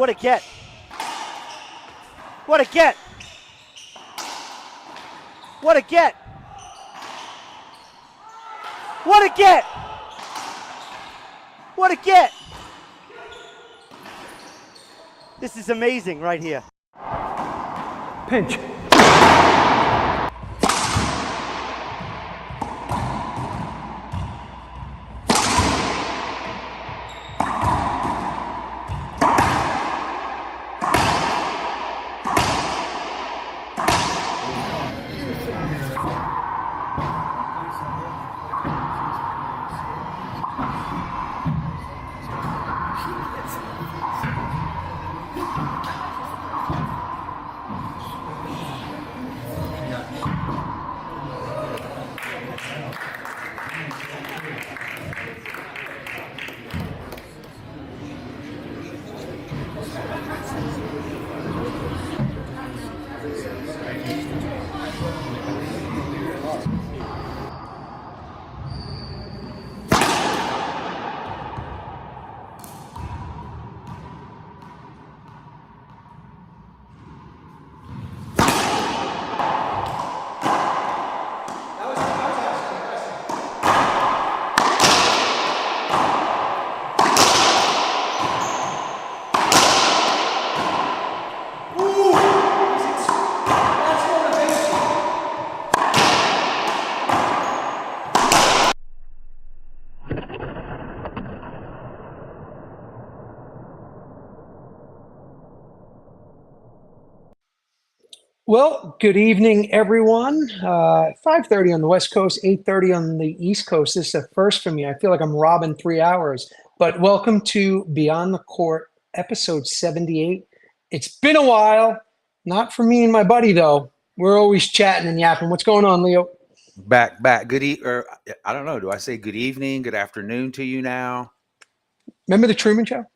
What a get. What a get. What a get. What a get. What a get. This is amazing right here. Pinch. Well, good evening, everyone. 5:30 on the West Coast, 8:30 on the East Coast. This is a first for me. I feel like I'm robbing 3 hours. But welcome to Beyond the Court, episode 78. It's been a while. Not for me and my buddy, though. We're always chatting and yapping. What's going on, Leo? Back. Or I don't know. Do I say good evening, good afternoon to you now? Remember the Truman Show?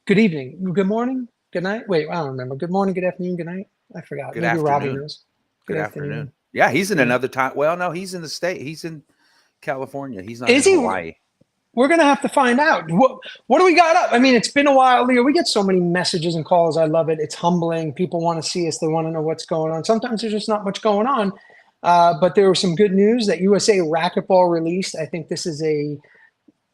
Good evening, good morning, good night. Wait, I don't remember. Good morning, good afternoon, good night. I forgot. Good Maybe Robbie afternoon. knows. Good afternoon. Yeah, he's in another time. Well, no, he's in the state. He's in California. He's not in Hawaii. We're going to have to find out. What do we got up? I mean, it's been a while, Leo. We get so many messages and calls. I love it. It's humbling. People want to see us. They want to know what's going on. Sometimes there's just not much going on. But there was some good news that USA Racquetball released. I think this is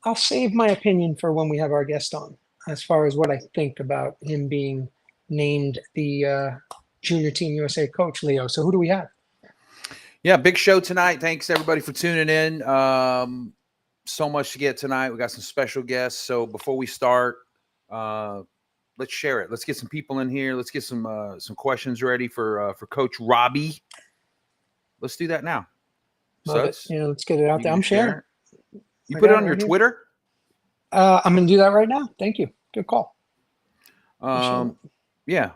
I'll save my opinion for when we have our guest on, as far as what I think about him being named the Junior Team USA coach, Leo. So who do we have? Yeah, big show tonight. Thanks, everybody, for tuning in. So much to get tonight. We got some special guests. So before we start, let's share it. Let's get some people in here. Let's get some questions ready for Coach Robbie. Let's do that now. Let's get it out there. I'm sharing. You put it on your Twitter? I'm going to do that right now. Thank you. Good call. Yeah.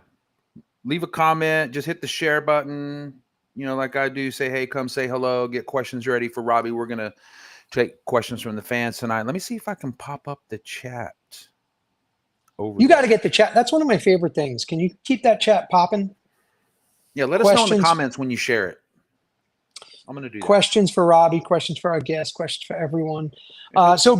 Leave a comment. Just hit the share button. Like I do. Say, hey, come say hello. Get questions ready for Robbie. We're going to take questions from the fans tonight. Let me see if I can pop up the chat. You got to get the chat. That's one of my favorite things. Can you keep that chat popping? Yeah, let us know in the comments when you share it. I'm going to do questions for Robbie, questions for our guests, questions for everyone. So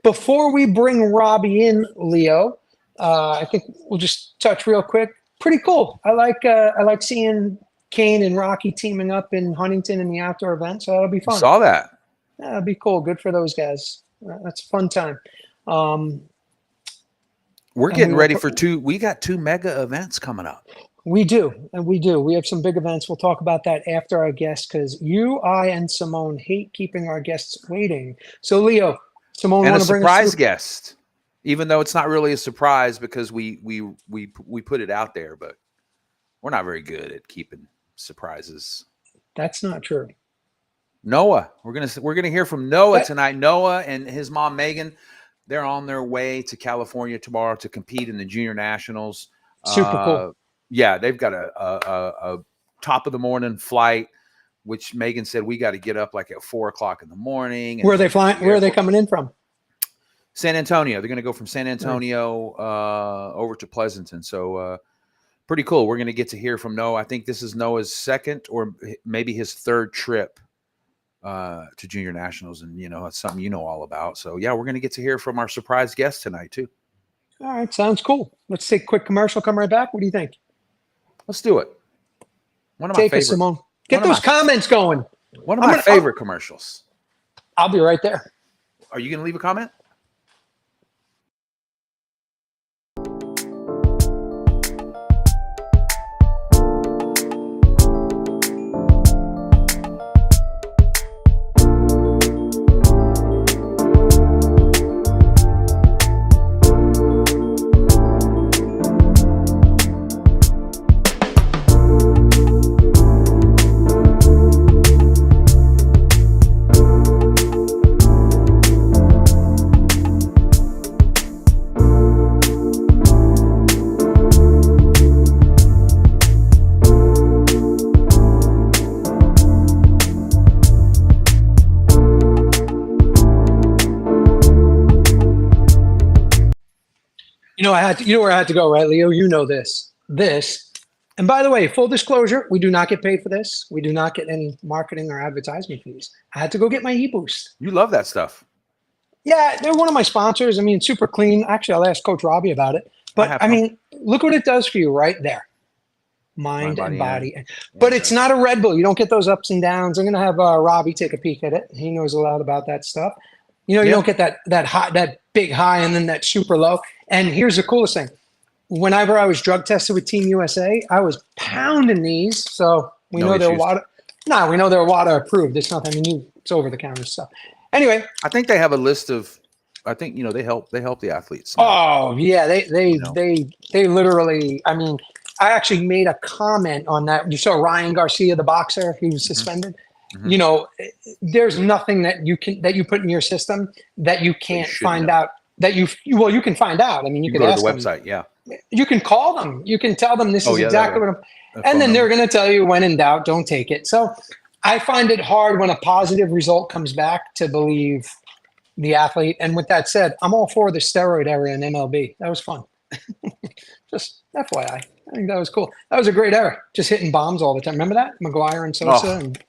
before we bring Robbie in, Leo, I think we'll just touch real quick. Pretty cool. I like seeing Kane and Rocky teaming up in Huntington in the outdoor event. So that'll be fun. Saw that. Yeah, that'd be cool. Good for those guys. That's a fun time. We're getting ready for we got 2 mega events coming up. We do. We have some big events. We'll talk about that after our guests because I, and Simone hate keeping our guests waiting. So, Leo, Simone, and a surprise guest, even though it's not really a surprise because we put it out there, but we're not very good at keeping surprises. That's not true. Noah, we're gonna hear from Noah tonight. Noah and his mom Megan, they're on their way to California tomorrow to compete in the Junior Nationals. Super cool. Yeah, they've got a top of the morning flight, which Megan said we got to get up like at 4 o'clock in the morning. Where are they flying? Where are they coming in from? San Antonio. They're going to go from San Antonio over to Pleasanton. So pretty cool. We're going to get to hear from Noah. I think this is Noah's second or maybe his third trip to Junior Nationals. And, it's something you know all about. So, yeah, we're going to get to hear from our surprise guest tonight, too. All right, sounds cool. Let's take a quick commercial. Come right back. What do you think? Let's do it. One of my Take us, favorite. Simone. Get one of those comments going. One of my favorite commercials. I'll be right there. Are you going to leave a comment? You know where I had to go, right, Leo? You know this. And by the way, full disclosure, we do not get paid for this. We do not get any marketing or advertisement fees. I had to go get my e-boost. You love that stuff. Yeah, they're one of my sponsors. I mean, super clean. Actually, I'll ask Coach Robbie about it. But I mean, look what it does for you right there. Mind and body. But it's not a Red Bull. You don't get those ups and downs. I'm going to have Robbie take a peek at it. He knows a lot about that stuff. You know, you don't get that big high and then that super low. And here's the coolest thing. Whenever I was drug tested with Team USA, I was pounding these. So we know they're water. No, we know they're water approved. It's not, I mean, it's over the counter stuff. Anyway. I think they have a list of, I think, you know, they help the athletes. Oh yeah. They literally, I mean, I actually made a comment on that. You saw Ryan Garcia, the boxer, he was suspended. Mm-hmm. You know, there's nothing that you put in your system that you can't find out that you can find out. I mean, you can go ask to the website. them. Yeah. You can call them. You can tell them this is exactly what I'm, and then they're going to tell you when in doubt, don't take it. So I find it hard when a positive result comes back to believe the athlete. And with that said, I'm all for the steroid era in MLB. That was fun. Just FYI. I think that was cool. That was a great era. Just hitting bombs all the time. Remember that? McGuire and Sosa and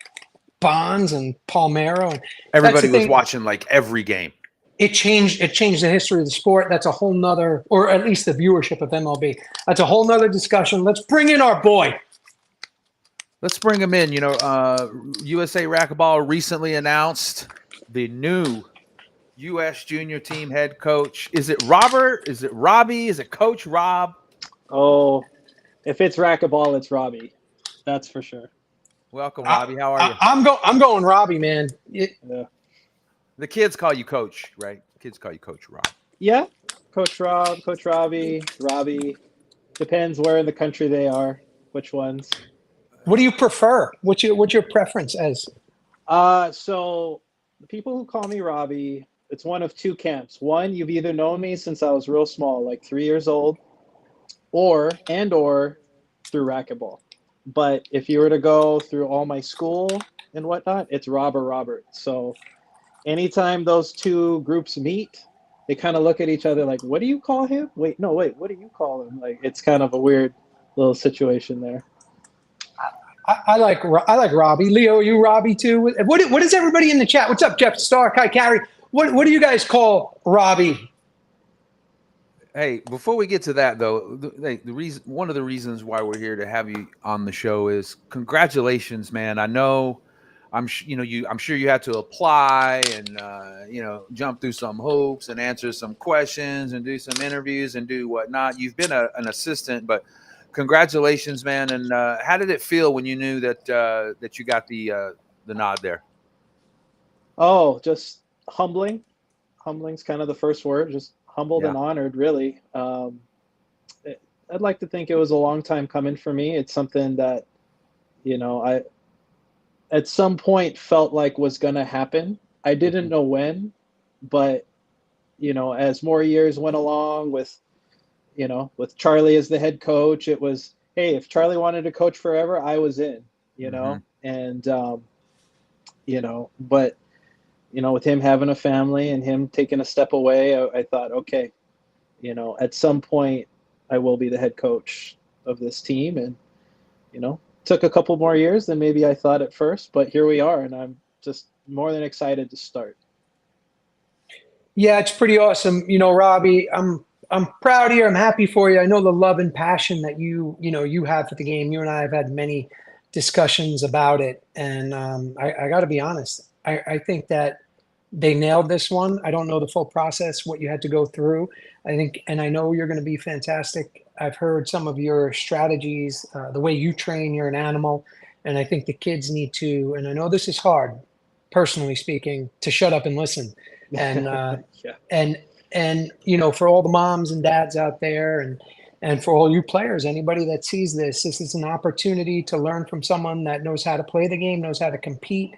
Bonds and Palmeiro. And everybody was watching like every game. It changed the history of the sport. That's a whole nother, or at least the viewership of MLB. That's a whole nother discussion. Let's bring in our boy. Let's bring him in. You know, USA Racquetball recently announced the new U.S. junior team head coach. Is it Robert? Is it Robbie? Is it Coach Rob? Oh, if it's racquetball, it's Robbie. That's for sure. Welcome, Robbie. How are you? I'm going Robbie, man. Yeah. The kids call you Coach, right? Kids call you Coach Rob. Yeah, Coach Rob, Coach Robbie, Robbie. Depends where in the country they are, which ones. What do you prefer? What's your preference as? So the people who call me Robbie, it's one of two camps. One, you've either known me since I was real small, like 3 years old, or through racquetball. But if you were to go through all my school and whatnot, it's Rob or Robert. So anytime those two groups meet, they kind of look at each other like, what do you call him? Wait, what do you call him? Like, it's kind of a weird little situation there. I like Robbie. Leo, are you Robbie too? What is everybody in the chat? What's up, Jeff Starr, Kai Carey? What do you guys call Robbie? Hey, before we get to that though, one of the reasons why we're here to have you on the show is congratulations, man. I know, I'm sure you had to apply and jump through some hoops and answer some questions and do some interviews and do whatnot. You've been an assistant, but congratulations, man. And how did it feel when you knew that you got the nod there? Oh, just humbling. Humbling's kind of the first word. Just humbled and honored, really. I'd like to think it was a long time coming for me. It's something that, I at some point felt like was going to happen. I didn't know when, but, as more years went along with Charlie as the head coach, it was, hey, if Charlie wanted to coach forever, I was in, and, but, with him having a family and him taking a step away, I thought, okay, at some point I will be the head coach of this team. And, took a couple more years than maybe I thought at first, but here we are. And I'm just more than excited to start. Yeah, it's pretty awesome. Robbie, I'm I'm proud of you. I'm happy for you. I know the love and passion that you have for the game. You and I have had many discussions about it, and I got to be honest. I think that they nailed this one. I don't know the full process, what you had to go through. I think, and I know you're going to be fantastic. I've heard some of your strategies, the way you train. You're an animal, and I think the kids need to. And I know this is hard, personally speaking, to shut up and listen. And Yeah. and for all the moms and dads out there, and for all you players, anybody that sees this, this is an opportunity to learn from someone that knows how to play the game, knows how to compete,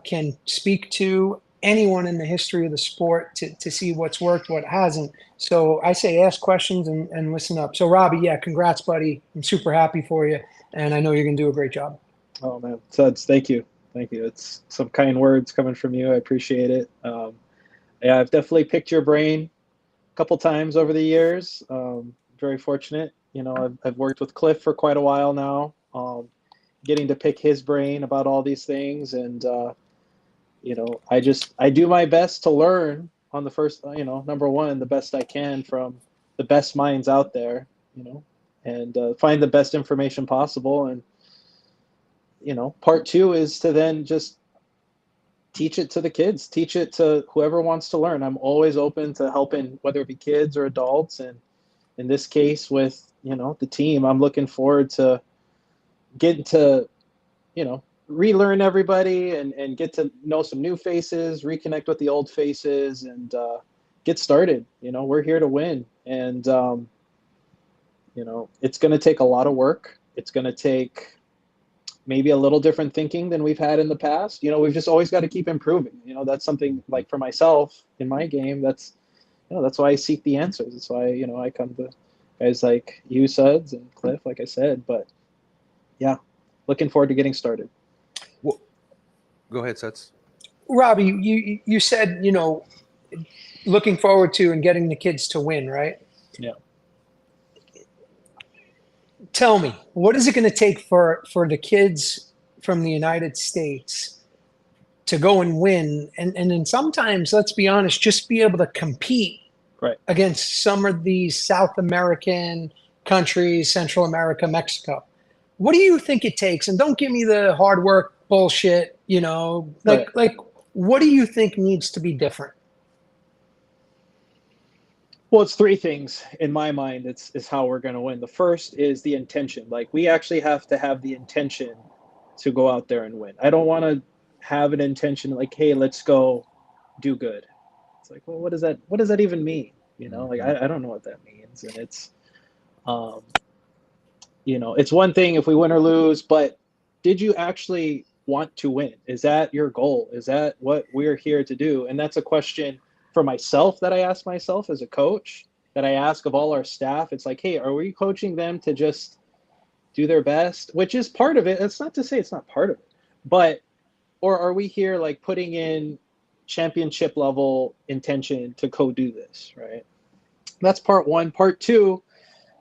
can speak to anyone in the history of the sport to see what's worked, what hasn't. So I say ask questions and listen up. So Robbie, yeah, congrats, buddy. I'm super happy for you, and I know you're going to do a great job. Oh man, Suds, thank you. Thank you. It's some kind words coming from you. I appreciate it. Yeah, I've definitely picked your brain a couple times over the years. Very fortunate. I've worked with Cliff for quite a while now, getting to pick his brain about all these things. And, I do my best to learn on the first, number one, the best I can from the best minds out there, and find the best information possible. And, part two is to then just teach it to the kids, teach it to whoever wants to learn. I'm always open to helping, whether it be kids or adults. And in this case with, the team, I'm looking forward to getting to, relearn everybody and get to know some new faces, reconnect with the old faces, and get started. We're here to win. And, it's going to take a lot of work. It's going to take maybe a little different thinking than we've had in the past. We've just always got to keep improving. That's something like for myself in my game. That's why I seek the answers. That's why, I come to guys like you, Suds, and Cliff, like I said. But yeah, looking forward to getting started. Well, go ahead, Suds. Robbie, you said, looking forward to and getting the kids to win, right? Yeah. Tell me, what is it going to take for the kids from the United States to go and win? And then sometimes, let's be honest, just be able to compete Right. against some of these South American countries, Central America, Mexico. What do you think it takes? And don't give me the hard work bullshit, like what do you think needs to be different? Well, it's three things in my mind. It's how we're going to win. The first is the intention. Like, we actually have to have the intention to go out there and win. I don't want to have an intention like, hey, let's go do good. It's like, well, what does that even mean? Like, I don't know what that means. And it's, it's one thing if we win or lose, but did you actually want to win? Is that your goal? Is that what we're here to do? And that's a question for myself that I ask myself as a coach, that I ask of all our staff. It's like, hey, are we coaching them to just do their best, which is part of it? That's not to say it's not part of it, or are we here like putting in championship level intention to do this, right? That's part one. Part two,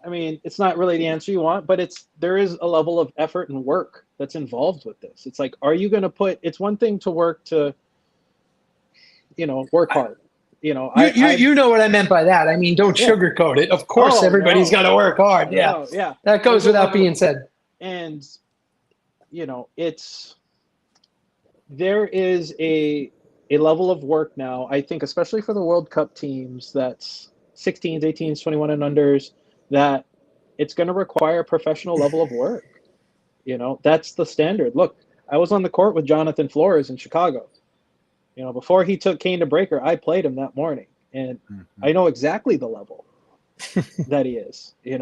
I mean, it's not really the answer you want, but there is a level of effort and work that's involved with this. It's like, are you going to it's one thing to work hard. You know what I meant by that. I mean, don't sugarcoat it. Of course, everybody's got to work hard. Yeah, yeah. That goes without being said. And there is a level of work now. I think, especially for the World Cup teams, that's 16s, 18s, 21 and unders, that it's going to require a professional level of work. That's the standard. Look, I was on the court with Jonathan Flores in Chicago. Before he took Kane to Breaker, I played him that morning, and I know exactly the level that he is. I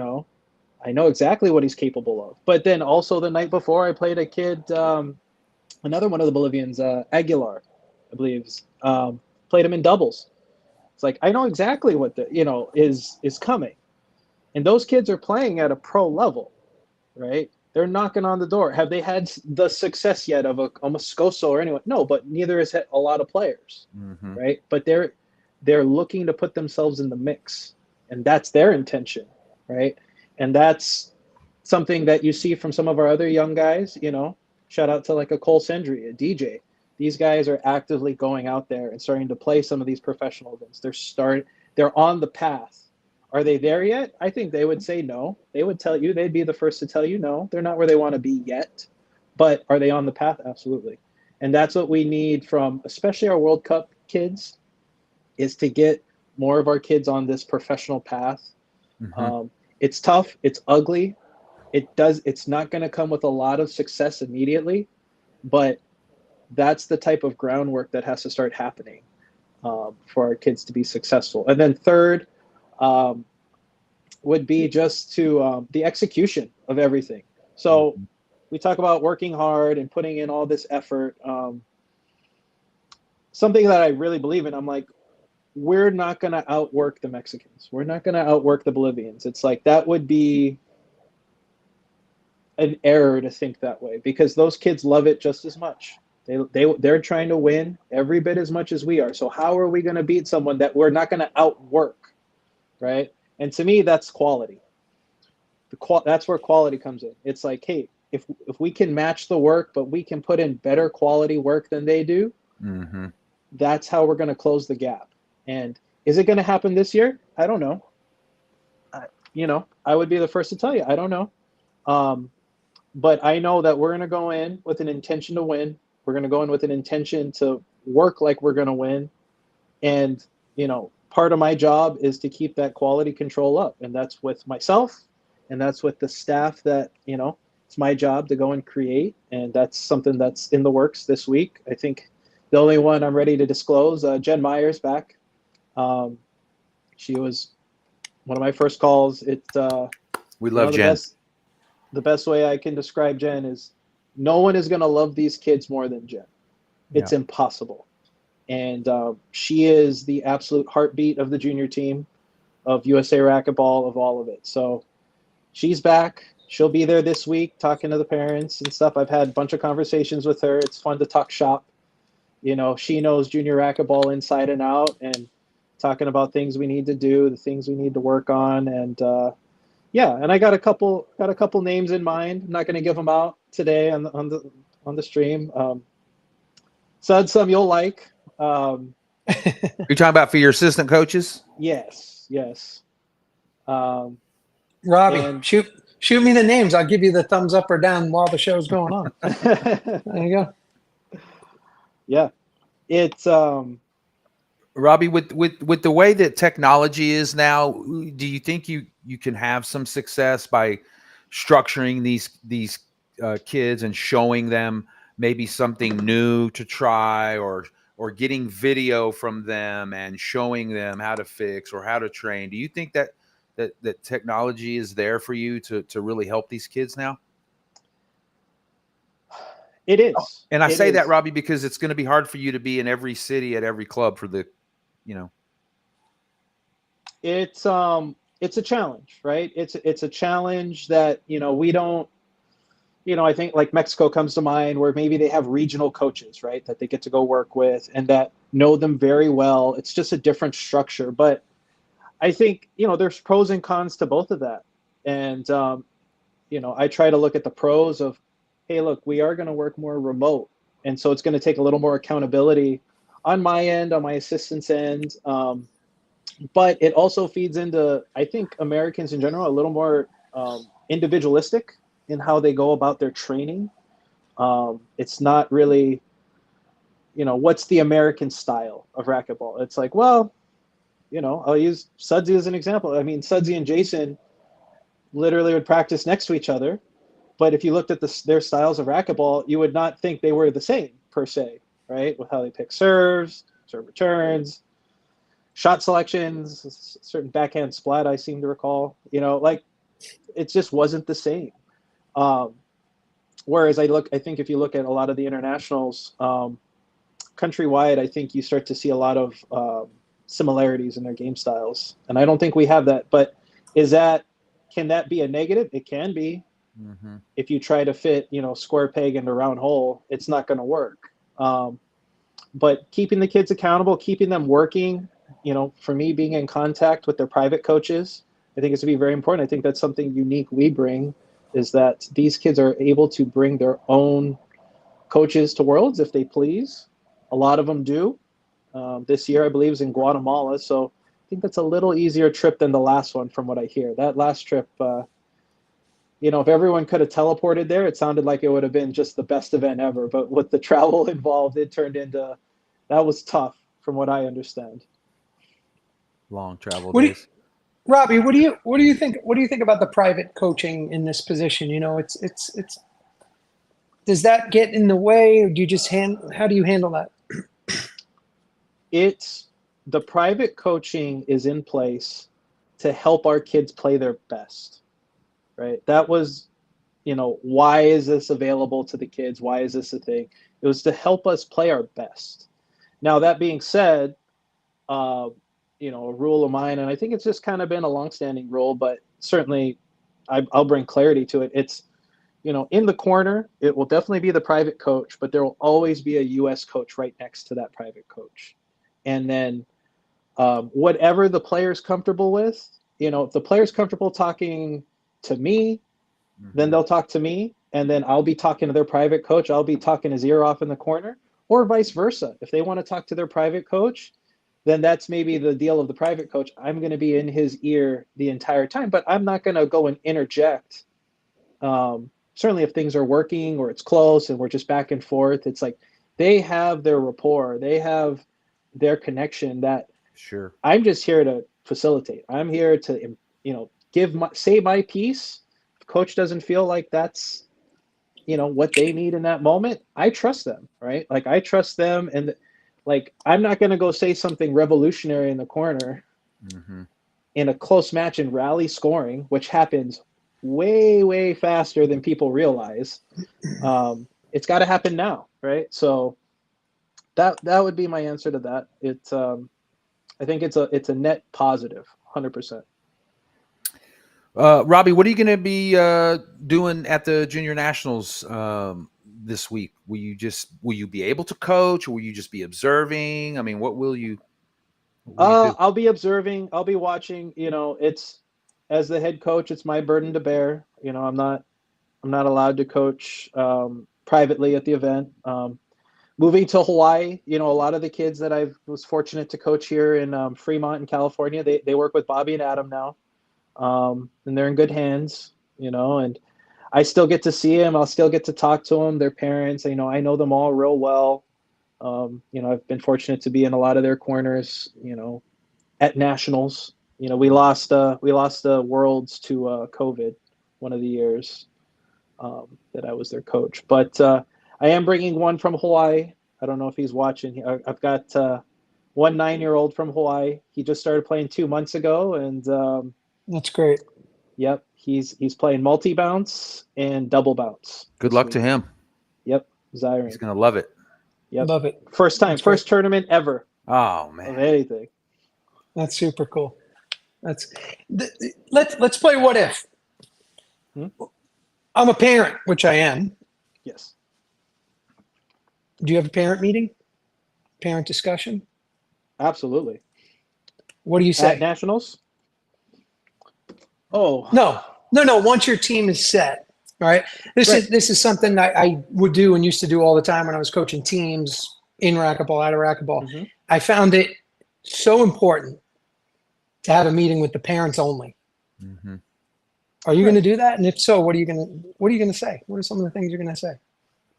know exactly what he's capable of. But then also the night before, I played a kid, another one of the Bolivians, Aguilar, I believe, played him in doubles. It's like, I know exactly what is coming, and those kids are playing at a pro level, right? They're knocking on the door. Have they had the success yet of a Moscoso or anyone? No, but neither has a lot of players, right? But they're looking to put themselves in the mix, and that's their intention, right? And that's something that you see from some of our other young guys. Shout out to like a Cole Sendry, a DJ. These guys are actively going out there and starting to play some of these professional events. They're on the path Are they there yet? I think they would say no. They would tell you, they'd be the first to tell you no. They're not where they want to be yet. But are they on the path? Absolutely. And that's what we need from especially our World Cup kids, is to get more of our kids on this professional path. It's tough. It's ugly. It's not going to come with a lot of success immediately, but that's the type of groundwork that has to start happening for our kids to be successful. And then third would be just to the execution of everything. So we talk about working hard and putting in all this effort. Something that I really believe in, I'm like, we're not going to outwork the Mexicans. We're not going to outwork the Bolivians. It's like, that would be an error to think that way, because those kids love it just as much. They're trying to win every bit as much as we are. So how are we going to beat someone that we're not going to outwork, right? And to me, that's quality. That's where quality comes in. It's like, hey, if we can match the work, but we can put in better quality work than they do, that's how we're going to close the gap. And is it going to happen this year? I don't know. I would be the first to tell you, I don't know. But I know that we're going to go in with an intention to win. We're going to go in with an intention to work like we're going to win. And, part of my job is to keep that quality control up. And that's with myself. And that's with the staff that, it's my job to go and create. And that's something that's in the works this week. I think the only one I'm ready to disclose, Jen Meyer's back. She was one of my first calls. We love Jen. The best way I can describe Jen is, no one is going to love these kids more than Jen. It's impossible. And she is the absolute heartbeat of the junior team, of USA Racquetball, of all of it. So she's back. She'll be there this week talking to the parents and stuff. I've had a bunch of conversations with her. It's fun to talk shop. She knows junior racquetball inside and out, and talking about things we need to do, the things we need to work on. And and I got a couple names in mind. I'm not going to give them out today on the stream. Said some you'll like. You're talking about for your assistant coaches? Yes. Robbie, shoot me the names. I'll give you the thumbs up or down while the show's going on. There you go. Yeah, it's Robbie, with the way that technology is now, do you think you can have some success by structuring these kids and showing them maybe something new to try, or getting video from them and showing them how to fix or how to train? Do you think that technology is there for you to really help these kids now? It is. And I say that, Robbie, because it's going to be hard for you to be in every city at every club for the, It's a challenge, right? It's a challenge that, we don't, I think like Mexico comes to mind, where maybe they have regional coaches, right, that they get to go work with and that know them very well. It's just a different structure. But I think, there's pros and cons to both of that. And, I try to look at the pros of, hey, look, we are going to work more remote. And so it's going to take a little more accountability on my end, on my assistant's end. But it also feeds into, I think, Americans in general, a little more individualistic in how they go about their training. It's not really, what's the American style of racquetball? It's like, well, I'll use Sudsy as an example. I mean, Sudsy and Jason literally would practice next to each other. But if you looked at their styles of racquetball, you would not think they were the same per se, right? With how they pick serves, serve returns, shot selections, certain backhand splat, I seem to recall. It just wasn't the same. Whereas I think if you look at a lot of the internationals, countrywide, I think you start to see a lot of similarities in their game styles. And I don't think we have that. But can that be a negative? It can be. Mm-hmm. If you try to fit, square peg into round hole, it's not going to work. But keeping the kids accountable, keeping them working, for me, being in contact with their private coaches, I think it's going to be very important. I think that's something unique we bring, is that these kids are able to bring their own coaches to Worlds if they please. A lot of them do. This year, I believe, is in Guatemala. So think that's a little easier trip than the last one from what I hear. That last trip, if everyone could have teleported there, it sounded like it would have been just the best event ever. But with the travel involved, it turned into, that was tough from what I understand. Long travel What do you, days. Robbie, what do you think about the private coaching in this position? It's does that get in the way, or do you just how do you handle that? The private coaching is in place to help our kids play their best, right? That was, why is this available to the kids? Why is this a thing? It was to help us play our best. Now, that being said, a rule of mine, and I think it's just kind of been a longstanding rule, but certainly I'll bring clarity to it. It's, in the corner, it will definitely be the private coach, but there will always be a U.S. coach right next to that private coach. And then whatever the player's comfortable with, if the player's comfortable talking to me, then they'll talk to me, and then I'll be talking to their private coach. I'll be talking his ear off in the corner, or vice versa. If they want to talk to their private coach, then that's maybe the deal of the private coach. I'm going to be in his ear the entire time, but I'm not going to go and interject. Certainly if things are working or it's close and we're just back and forth, it's like they have their rapport, they have their connection that Sure. I'm just here to facilitate. I'm here to, say my piece. If coach doesn't feel like that's, what they need in that moment, I trust them, right? Like I trust them, and like I'm not going to go say something revolutionary in the corner in a close match and rally scoring, which happens way, way faster than people realize. It's got to happen now, right? So that would be my answer to that. It's I think it's a net positive, 100%. Robbie, what are you going to be doing at the Junior Nationals this week? Will you be able to coach, or will you just be observing? I mean, what will you do? I'll be observing. I'll be watching. It's, as the head coach, it's my burden to bear. I'm not allowed to coach privately at the event. Moving to Hawaii, a lot of the kids that I was fortunate to coach here in Fremont in California, they work with Bobby and Adam now. And they're in good hands, and I still get to see them. I'll still get to talk to them, their parents. I know them all real well. I've been fortunate to be in a lot of their corners, at nationals. We lost the Worlds to COVID one of the years that I was their coach. But I am bringing one from Hawaii. I don't know if he's watching. I've got one 9-year-old from Hawaii. He just started playing 2 months ago, and That's great. Yep, he's playing multi-bounce and double bounce. Good luck to him. Yep, Zyron. He's going to love it. Yep. Love it. First time, That's first great. tournament ever Oh, man. of anything. That's super cool. Let's play what if. I'm a parent, which I am. Yes. Do you have a parent meeting? Parent discussion? Absolutely. What do you say? At nationals? Oh. No. Once your team is set, right? This is something that I would do and used to do all the time when I was coaching teams in racquetball, out of racquetball. I found it so important to have a meeting with the parents only. Are you going to do that? And if so, what are you going to say? What are some of the things you're going to say?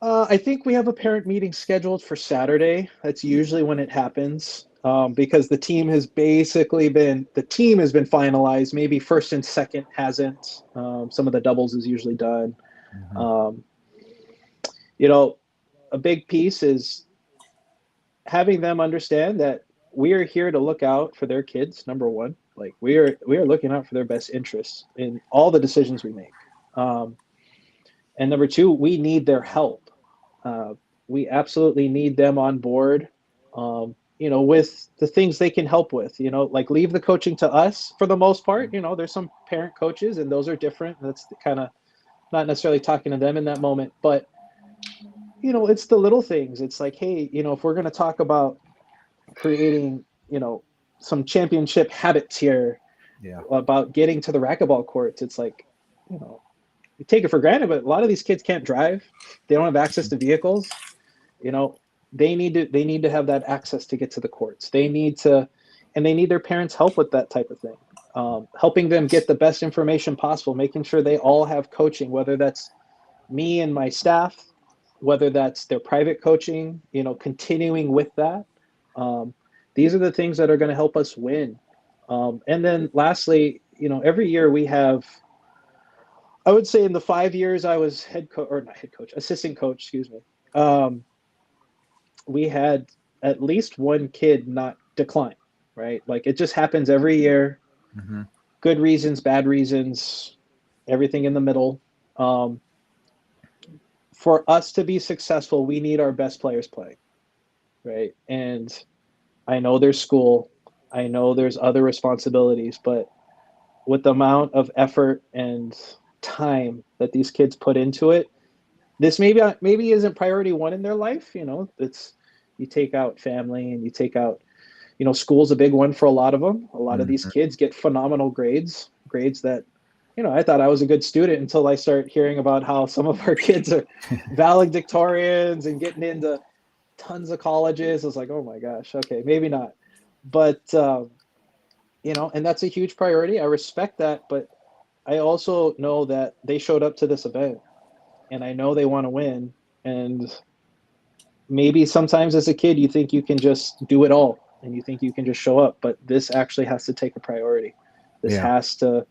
I think we have a parent meeting scheduled for Saturday. That's usually when it happens, because the team has been finalized. Maybe first and second hasn't. Some of the doubles is usually done. A big piece is having them understand that we are here to look out for their kids. Number one, like we are looking out for their best interests in all the decisions we make. And number two, we need their help. We absolutely need them on board, with the things they can help with, like leave the coaching to us for the most part. There's some parent coaches and those are different. That's kind of not necessarily talking to them in that moment, but, it's the little things. It's like, hey, if we're going to talk about creating, some championship habits here, about getting to the racquetball courts, it's like, you take it for granted, but a lot of these kids can't drive. They don't have access to vehicles. They need to have that access to get to the courts. They need to, and they need their parents' help with that type of thing. Helping them get the best information possible, making sure they all have coaching, whether that's me and my staff, whether that's their private coaching, continuing with that. These are the things that are going to help us win. And then lastly, every year we have, I would say in the 5 years I was assistant coach, excuse me. We had at least one kid not decline, right? Like it just happens every year. Mm-hmm. Good reasons, bad reasons, everything in the middle. For us to be successful, we need our best players playing, right? And I know there's school, I know there's other responsibilities, but with the amount of effort and time that these kids put into it, this maybe isn't priority one in their life. It's, you take out family and you take out, school's a big one for a lot of them. A lot of these kids get phenomenal grades that, I thought I was a good student until I start hearing about how some of our kids are valedictorians and getting into tons of colleges. I was like, oh my gosh, okay, maybe not. But, and that's a huge priority. I respect that, but I also know that they showed up to this event and I know they want to win. And maybe sometimes as a kid, you think you can just do it all and you think you can just show up, but this actually has to take a priority. This has to,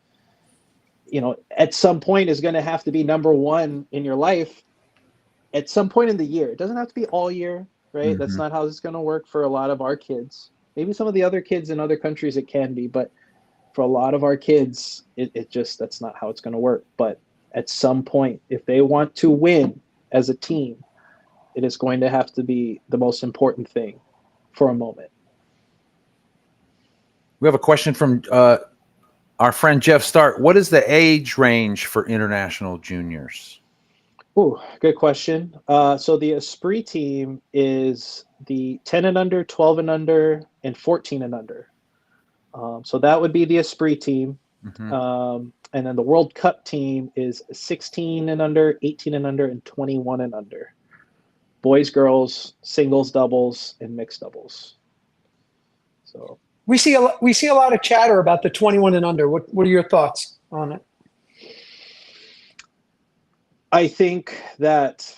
at some point is going to have to be number one in your life at some point in the year. It doesn't have to be all year, right? Mm-hmm. That's not how it's going to work for a lot of our kids. Maybe some of the other kids in other countries it can be, but for a lot of our kids, that's not how it's going to work. But at some point, if they want to win as a team, it is going to have to be the most important thing for a moment. We have a question from our friend Jeff Start. What is the age range for international juniors? Oh, good question. So the Esprit team is the 10 and under, 12 and under, and 14 and under. So that would be the Esprit team. Mm-hmm. And then the World Cup team is 16 and under, 18 and under, and 21 and under. Boys, girls, singles, doubles, and mixed doubles. So we see a lot of chatter about the 21 and under. What are your thoughts on it? I think that,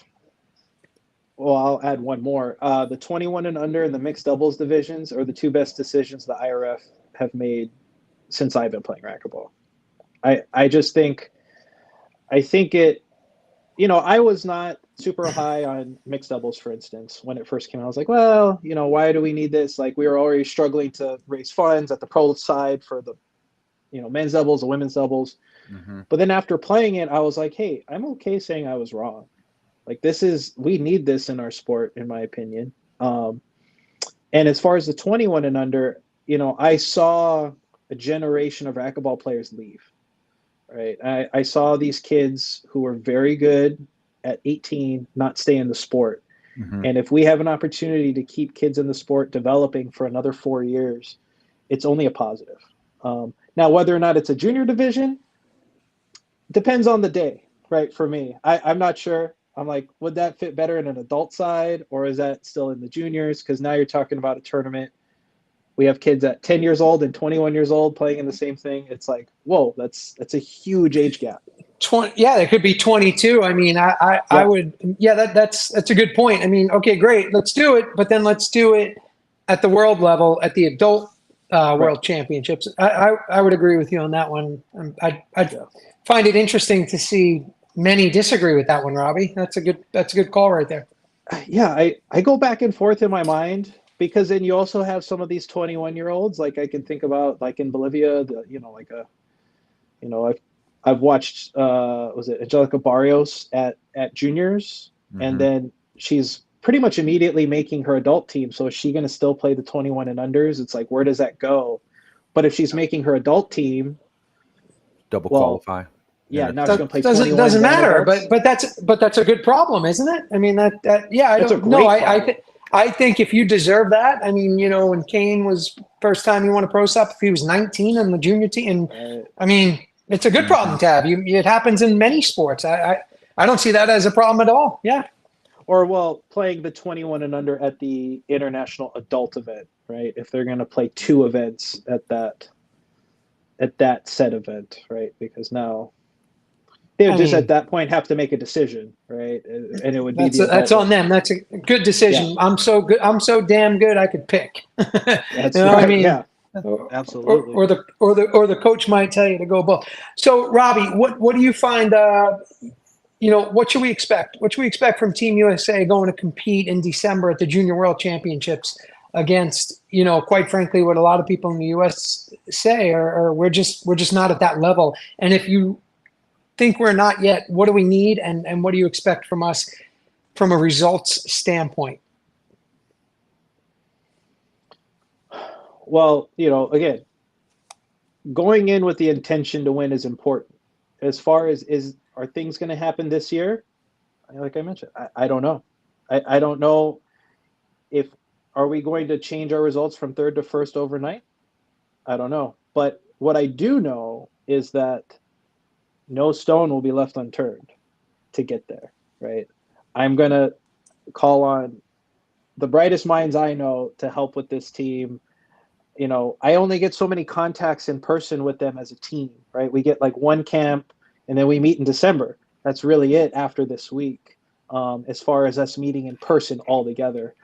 well, I'll add one more. The 21 and under and the mixed doubles divisions are the two best decisions the IRF have made since I've been playing racquetball. I think it, I was not super high on mixed doubles, for instance. When it first came out, I was like, well, why do we need this? Like, we were already struggling to raise funds at the pro side for the, men's doubles, the women's doubles. Mm-hmm. But then after playing it, I was like, hey, I'm okay saying I was wrong. Like, we need this in our sport, in my opinion. And as far as the 21 and under, I saw a generation of racquetball players leave, right? I saw these kids who were very good at 18 not stay in the sport. Mm-hmm. And if we have an opportunity to keep kids in the sport developing for another 4 years, it's only a positive. Now, whether or not it's a junior division depends on the day, right? For me, I'm not sure. I'm like, would that fit better in an adult side, or is that still in the juniors? Because now you're talking about a tournament. We have kids at 10 years old and 21 years old playing in the same thing. It's like, whoa, that's a huge age gap. 20, yeah, it could be 22. I mean, I would, that's a good point. I mean, okay, great, let's do it, but then let's do it at the world level, at the adult world championships. I would agree with you on that one. I find it interesting to see many disagree with that one, Robbie. That's a good call right there. Yeah, I go back and forth in my mind, because then you also have some of these 21-year-olds, like I can think about, like in Bolivia, I've watched, was it Angelica Barrios at juniors, mm-hmm. and then she's pretty much immediately making her adult team. So is she going to still play the 21 and unders? It's like, where does that go? But if she's making her adult team, qualify. Yeah, now she's going to play 21. Doesn't matter, but that's a good problem, isn't it? I mean, I don't know. I think if you deserve that, I mean, when Kane was first time he won a pro stop, if he was 19 on the junior team, and I mean, it's a good problem to have. It happens in many sports. I don't see that as a problem at all. Yeah. Or well, playing the 21 and under at the international adult event, right? If they're going to play 2 events at that set event, right? Because now they would I just at mean, that point have to make a decision, right? And it would be the that's adult on one. them. That's a good Yeah, decision. I'm so good. I'm so damn good. I could pick. You that's know, I right. mean, Yeah, or, absolutely. or the coach might tell you to go both. So, Robbie, what do you find? What should we expect? What should we expect from Team USA going to compete in December at the Junior World Championships against, quite frankly, what a lot of people in the US say, or we're just not at that level. And if you think we're not yet, what do we need, and what do you expect from us from a results standpoint? Well, again, going in with the intention to win is important. As far as are things going to happen this year? Like I mentioned, I don't know. I don't know if are we going to change our results from third to first overnight? I don't know. But what I do know is that no stone will be left unturned to get there, right? I'm going to call on the brightest minds I know to help with this team. I only get so many contacts in person with them as a team, right? We get like one camp and then we meet in December. That's really it after this week, as far as us meeting in person all together.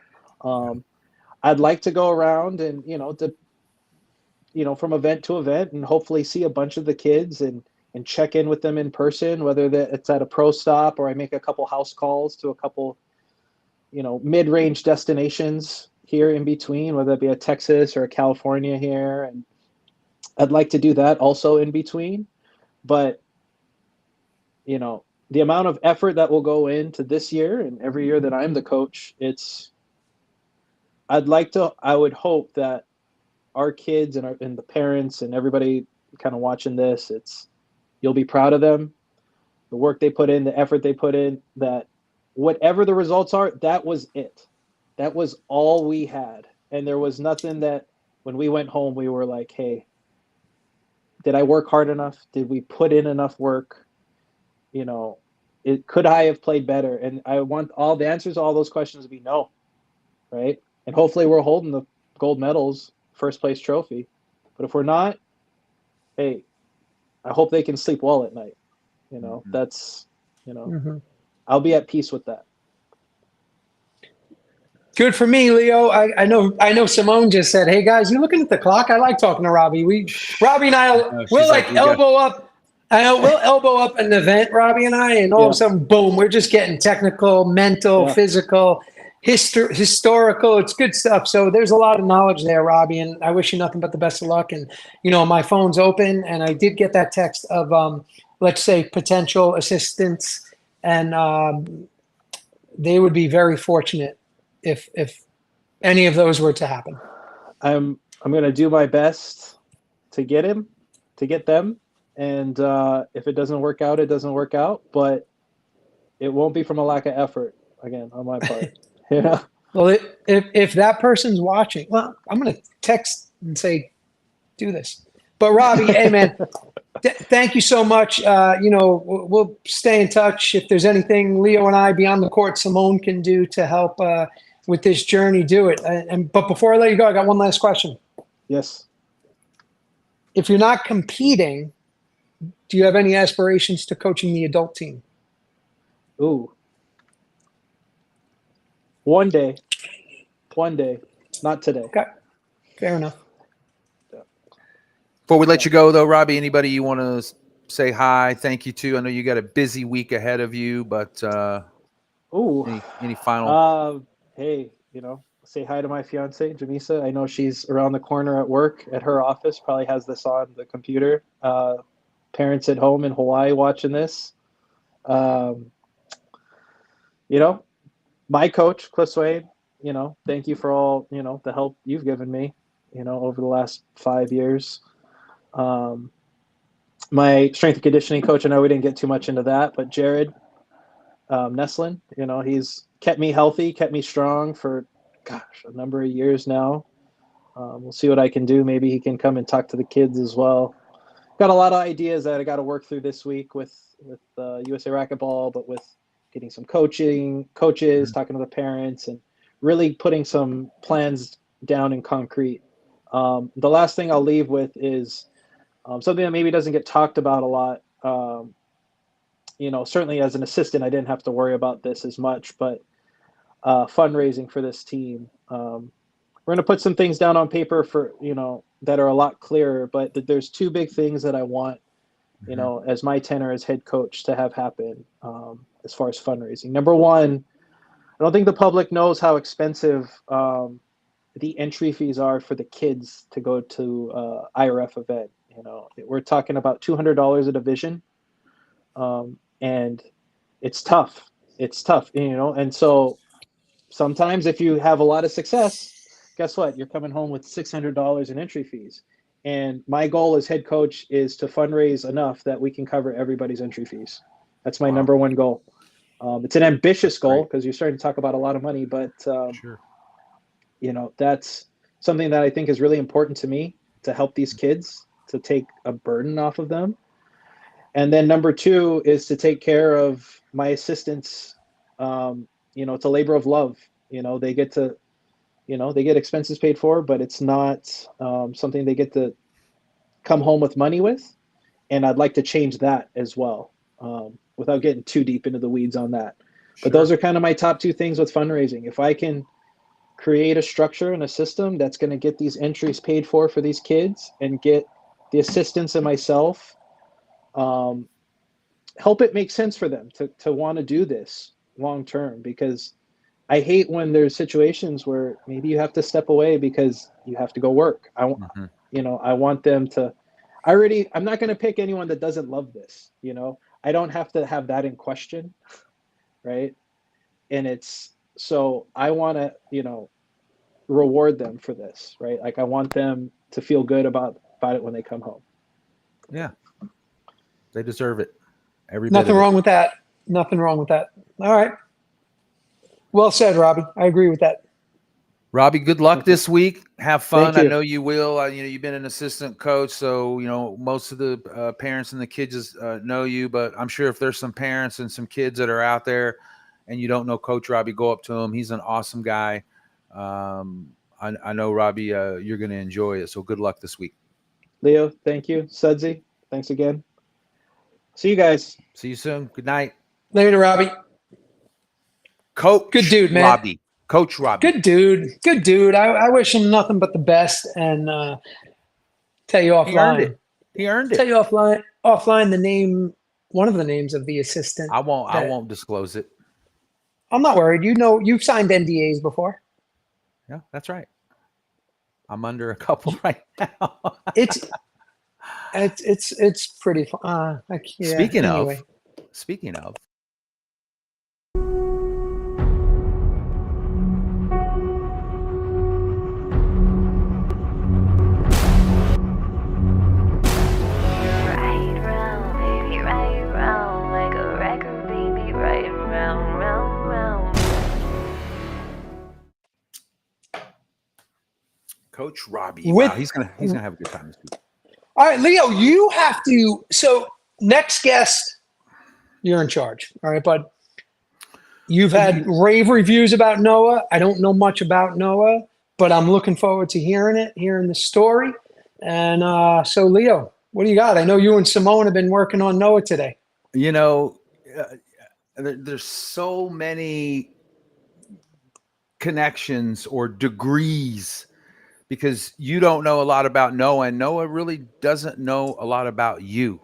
I'd like to go around and, from event to event and hopefully see a bunch of the kids and check in with them in person, whether it's at a pro stop or I make a couple house calls to a couple, mid-range destinations here in between, whether it be a Texas or a California here. And I'd like to do that also in between. But, the amount of effort that will go into this year and every year that I'm the coach, I would hope that our kids and the parents and everybody kind of watching this, you'll be proud of them, the work they put in, the effort they put in, that whatever the results are, that was it. That was all we had. And there was nothing that when we went home, we were like, hey, did I work hard enough? Did we put in enough work? Could I have played better? And I want all the answers to all those questions to be no, right? And hopefully we're holding the gold medals, first place trophy. But if we're not, hey, I hope they can sleep well at night. That's, Mm-hmm. I'll be at peace with that. Good for me, Leo. I know Simone just said, "Hey guys, you looking at the clock?" I like talking to Robbie. Robbie and we'll like elbow up. I know we'll elbow up an event, Robbie and I, and all of a sudden, boom, we're just getting technical, mental, physical, historical. It's good stuff. So there's a lot of knowledge there, Robbie, and I wish you nothing but the best of luck. And my phone's open, and I did get that text of let's say potential assistants, and they would be very fortunate if any of those were to happen. I'm going to do my best to get them. And if it doesn't work out, it doesn't work out. But it won't be from a lack of effort, again, on my part. Yeah. Well, if that person's watching, well, I'm going to text and say, do this. But Robbie, hey, man, thank you so much. We'll stay in touch. If there's anything Leo and I beyond the court Simone can do to help with this journey, do it. But before I let you go, I got one last question. Yes. If you're not competing, do you have any aspirations to coaching the adult team? Ooh. One day, not today. Okay. Fair enough. Before we let you go, though, Robbie, anybody you want to say hi, thank you to? I know you got a busy week ahead of you, but any final? Hey, say hi to my fiance, Jamisa. I know she's around the corner at work at her office, probably has this on the computer. Parents at home in Hawaii watching this. My coach, Cliff Swain, thank you for all, the help you've given me, over the last 5 years. My strength and conditioning coach, I know we didn't get too much into that, but Jared Neslin, he's kept me healthy, kept me strong for, a number of years now. We'll see what I can do. Maybe he can come and talk to the kids as well. Got a lot of ideas that I got to work through this week with USA Racquetball, but with getting some coaches, talking to the parents, and really putting some plans down in concrete. The last thing I'll leave with is something that maybe doesn't get talked about a lot. Certainly as an assistant, I didn't have to worry about this as much, but fundraising for this team. We're going to put some things down on paper for, that are a lot clearer, but there's two big things that I want, as my tenure as head coach to have happen as far as fundraising. Number one, I don't think the public knows how expensive the entry fees are for the kids to go to IRF event. We're talking about $200 a division, and it's tough. It's tough, and so sometimes if you have a lot of success, guess what? You're coming home with $600 in entry fees. And my goal as head coach is to fundraise enough that we can cover everybody's entry fees. That's my number one goal. It's an ambitious goal because you're starting to talk about a lot of money, but Sure. That's something that I think is really important to me, to help these kids, to take a burden off of them. And then number two is to take care of my assistants. It's a labor of love. They get to, they get expenses paid for, but it's not something they get to come home with money with. And I'd like to change that as well, without getting too deep into the weeds on that. But those are kind of my top two things with fundraising. If I can create a structure and a system that's going to get these entries paid for these kids and get the assistants and myself, help it make sense for them to want to do this long term, because I hate when there's situations where maybe you have to step away because you have to go work. I want them to, I'm not going to pick anyone that doesn't love this. I don't have to have that in question. Right. And so I want to, reward them for this, right? Like I want them to feel good about it when they come home. Yeah. They deserve it. Nothing wrong with that. Nothing wrong with that. All right. Well said, Robbie. I agree with that. Robbie, good luck this week. Have fun. Thank you. I know you will. You've been an assistant coach, so most of the parents and the kids know you. But I'm sure if there's some parents and some kids that are out there, and you don't know Coach Robbie, go up to him. He's an awesome guy. I know Robbie, you're going to enjoy it. So good luck this week. Leo, thank you. Sudsy, thanks again. See you guys. See you soon. Good night. Later, Robbie. Coach, good dude, man. Robbie. Coach Robbie. Good dude. I wish him nothing but the best. And tell you offline. He earned it. Tell you offline the name, one of the names of the assistant. I won't disclose it. I'm not worried. You've signed NDAs before. Yeah, that's right. I'm under a couple right now. It's pretty fun. Speaking of. Coach Robbie. Wow, he's gonna have a good time this week. All right, Leo, you have to. So next guest, you're in charge. All right, bud. You've had rave reviews about Noah. I don't know much about Noah, but I'm looking forward to hearing the story. And so, Leo, what do you got? I know you and Simone have been working on Noah today. There's so many connections or degrees, because you don't know a lot about Noah, and Noah really doesn't know a lot about you.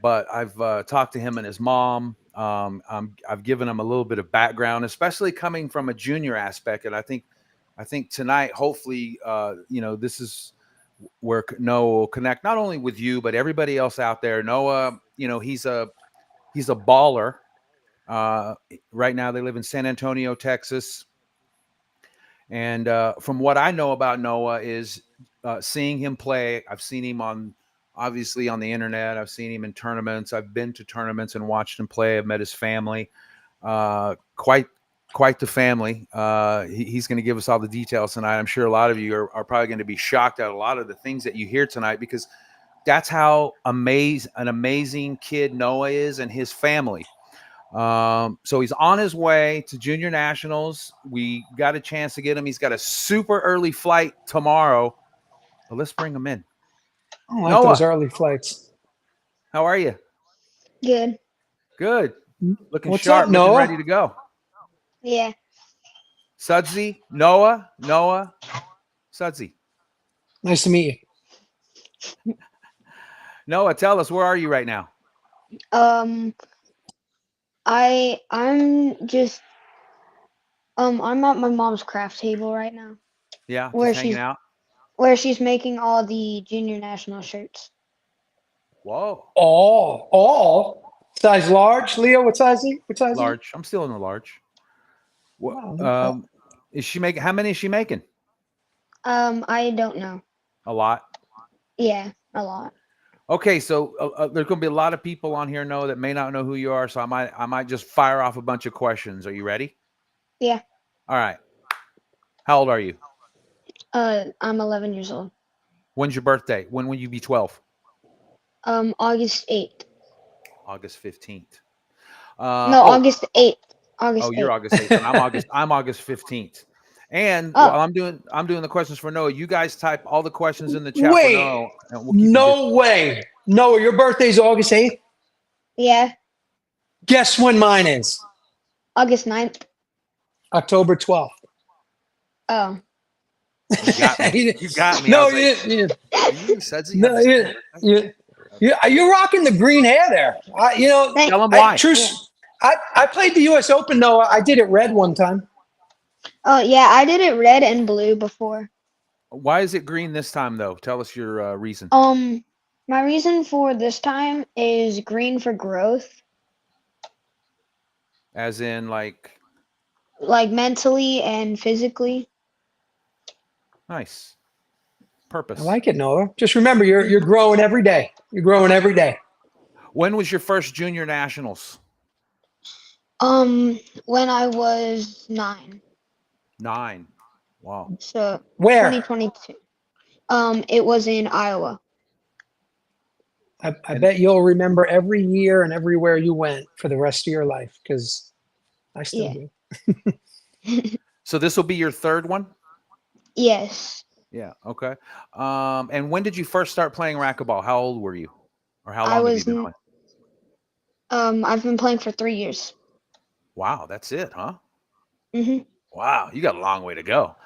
But I've talked to him and his mom. I've given him a little bit of background, especially coming from a junior aspect. And I think tonight, hopefully, this is where Noah will connect not only with you, but everybody else out there. Noah, he's a baller. Right now, they live in San Antonio, Texas. And from what I know about Noah is seeing him play. I've seen him obviously on the internet. I've seen him in tournaments. I've been to tournaments and watched him play. I've met his family. Quite the family. He's going to give us all the details tonight. I'm sure a lot of you are probably going to be shocked at a lot of the things that you hear tonight, because that's how an amazing kid Noah is and his family. So he's on his way to junior nationals. We got a chance to get him. He's got a super early flight tomorrow. But let's bring him in. I don't like Noah. those early flights. How are you? Good. Good. Looking What's sharp, up, looking Noah? ready to go. Yeah. Sudsy, Noah, Sudsy. Nice to meet you. Noah, tell us, where are you right now? I'm just I'm at my mom's craft table right now, Yeah, where just hanging out. where she's making all the junior national shirts. Whoa, All size large. Leo, what size? What size? large. I'm still in the large. What? Wow. Is she making? How many is she making? I don't know. A lot. Yeah, a lot. Okay, so there's going to be a lot of people on here, Noah, that may not know who you are. So I might just fire off a bunch of questions. Are you ready? Yeah. All right. How old are you? I'm 11 years old. When's your birthday? When will you be 12? August 8th. August 15th. No, August 8th. August Oh, you're 8th. August 8th. And I'm August 15th. And Oh. while I'm doing the questions for Noah, you guys type all the questions in the chat Wait. for Noah. And we'll keep them No way. Noah, your birthday's August 8th? Yeah, Guess when mine is? August 9th. October 12th. Oh. You got me. You got me. No, I was you, like, you said you no, have the same birthday? you're rocking the green hair there. Thank- Tell them why. I played the U.S. Open, Noah. I did it red one time. Oh yeah, I did it red and blue before. Why is it green this time, though? Tell us your reason. My reason for this time is green for growth, As in, like, like mentally and physically. nice. Purpose. I like it, Noah. Just remember, you're growing every day. You're growing every day. When was your first junior nationals? When I was 9, 9. Wow. so Where? 2022. It was in Iowa. I bet you'll remember every year and everywhere you went for the rest of your life, because I still Yeah. do. So this will be your third one? Yes. Yeah. Okay. And when did you first start playing racquetball? How old were you? Or how I long have you was been playing? I've been playing for 3 years. Wow, that's it, huh? Mhm. Wow, you got a long way to go.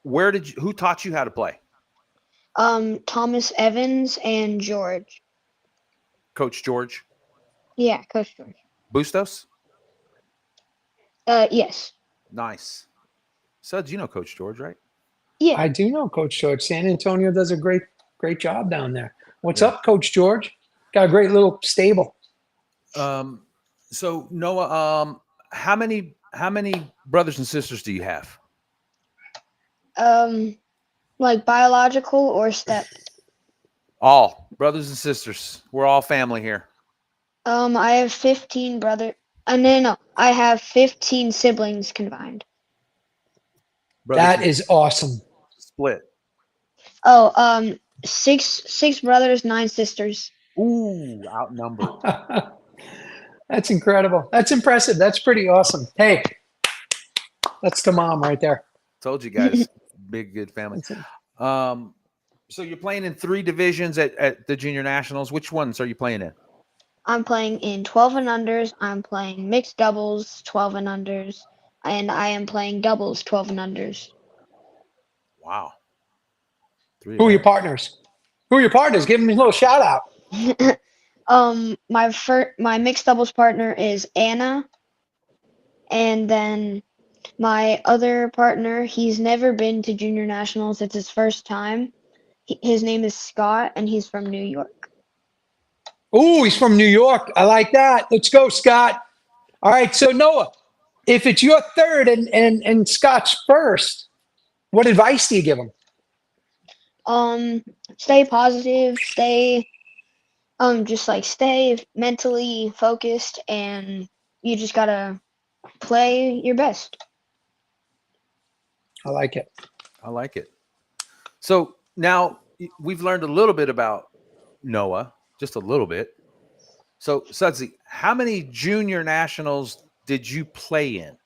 Who taught you how to play? Thomas Evans and George. Coach George Yeah, Coach George. Bustos? Yes. Nice. Suds, you know Coach George, right? Yeah. I do know Coach George. San Antonio does a great job down there. What's Yeah. up, Coach George? Got a great little stable. So Noah, how many brothers and sisters do you have? Like biological or step? All brothers and sisters. We're all family here. I have 15 brother. No. I have 15 siblings combined. That is awesome. Split. Oh, six brothers, 9 sisters. Ooh, outnumbered. That's incredible. That's impressive. That's pretty awesome. Hey, that's the mom right there. Told you guys, big good family. So you're playing in 3 divisions at the junior nationals. Which ones are you playing in? I'm playing in 12 and unders. I'm playing mixed doubles, 12 and unders, and I am playing doubles, 12 and unders. Wow. Who are your partners? Who are your partners? Give them a little shout out. My mixed doubles partner is Anna, and then my other partner, he's never been to junior nationals. It's his first time. His name is Scott, and he's from New York. Oh, he's from New York. I like that. Let's go, Scott. All right. So Noah, if it's your third and Scott's first, what advice do you give him? Stay positive, stay mentally focused, and you just gotta play your best. I like it. I like it. So now we've learned a little bit about Noah, just a little bit. So Sudsy, How many junior nationals did you play in?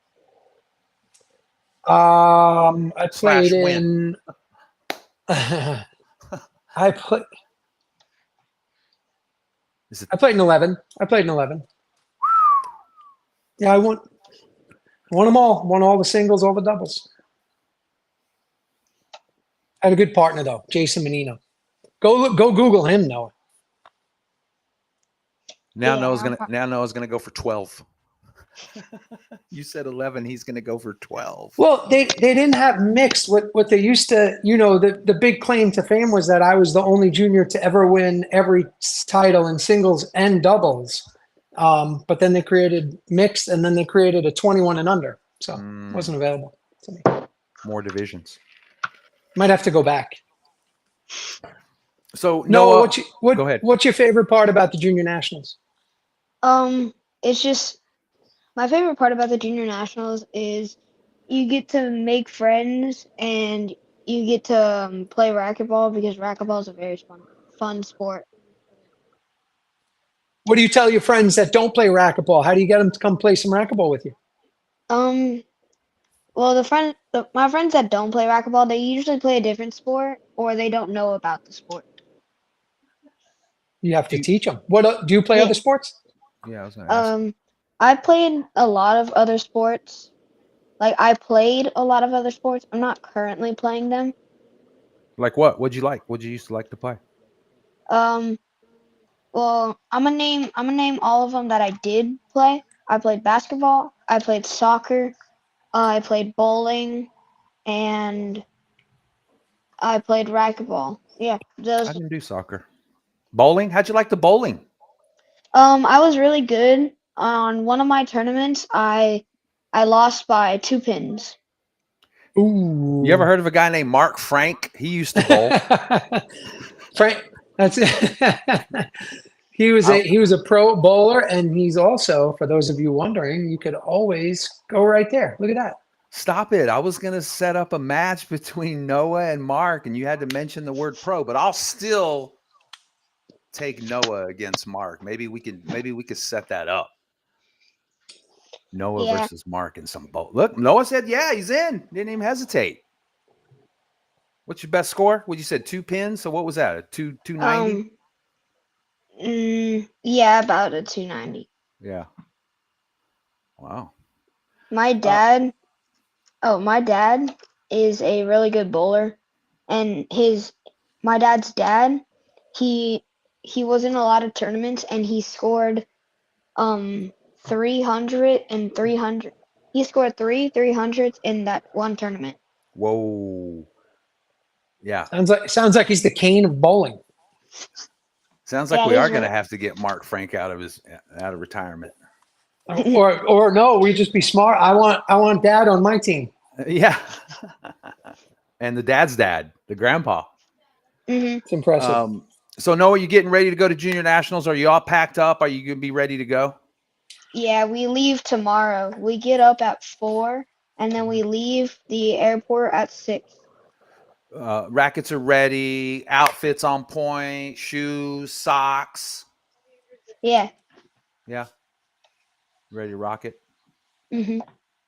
I played Slash win. in. I played. Is it I played in 11. I played in 11. Yeah, I won them all. Won all the singles, all the doubles. I had a good partner though, Jason Menino. Go Google him, Noah. now? Yeah, Noah's gonna go for 12. You said 11. He's gonna go for 12. Well, they didn't have mixed. What they used to, the big claim to fame was that I was the only junior to ever win every title in singles and doubles. But then they created mixed, and then they created a 21 and under. So it wasn't available to me. More divisions. Might have to go back. So Noah, Noah, go ahead. what's your favorite part about the junior nationals? It's just my favorite part about the junior nationals is you get to make friends and you get to play racquetball because racquetball is a very fun sport. What do you tell your friends that don't play racquetball? How do you get them to come play some racquetball with you? Well, my friends that don't play racquetball, they usually play a different sport or they don't know about the sport. You have to teach them. What do you play Yeah. other sports? Yeah, I was gonna ask. I played a lot of other sports. Like I played a lot of other sports. I'm not currently playing them. Like what? What'd you like? What'd you used to like to play? Well, I'm gonna name all of them that I did play. I played basketball, I played soccer, I played bowling, and I played racquetball. Yeah, I those. didn't do soccer. Bowling? How'd you like the bowling? I was really good. On one of my tournaments, I lost by 2 pins. Ooh. You ever heard of a guy named Mark Frank? He used to bowl. Frank, that's he was a pro bowler, and he's also, for those of you wondering, you could always go right there. Look at that. Stop it. I was going to set up a match between Noah and Mark, and you had to mention the word pro, but I'll still take Noah against Mark. Maybe we could set that up. Noah Yeah. versus Mark in some bowl. Look, Noah said, yeah, he's in. Didn't even hesitate. What's your best score? What you said, 2 pins? So what was that? A 290? Yeah, about a 290. Yeah. Wow. My dad is a really good bowler, and my dad's dad, he was in a lot of tournaments and he scored 300 and 300. He scored 300s in that one tournament. Whoa. Yeah. Sounds like he's the Kane of bowling. Sounds like Yeah, we are he's going to right. have to get Mark Frank out of retirement. Or no, we just be smart. I want dad on my team. Yeah. And the dad's dad, the grandpa. It's impressive. So Noah, you getting ready to go to junior nationals? Are you all packed up? Are you going to be ready to go? Yeah, we leave tomorrow. We get up at 4 and then we leave the airport at 6. Rackets are ready, outfits on point, shoes, socks. Yeah. Yeah. Ready to rock it? Mhm.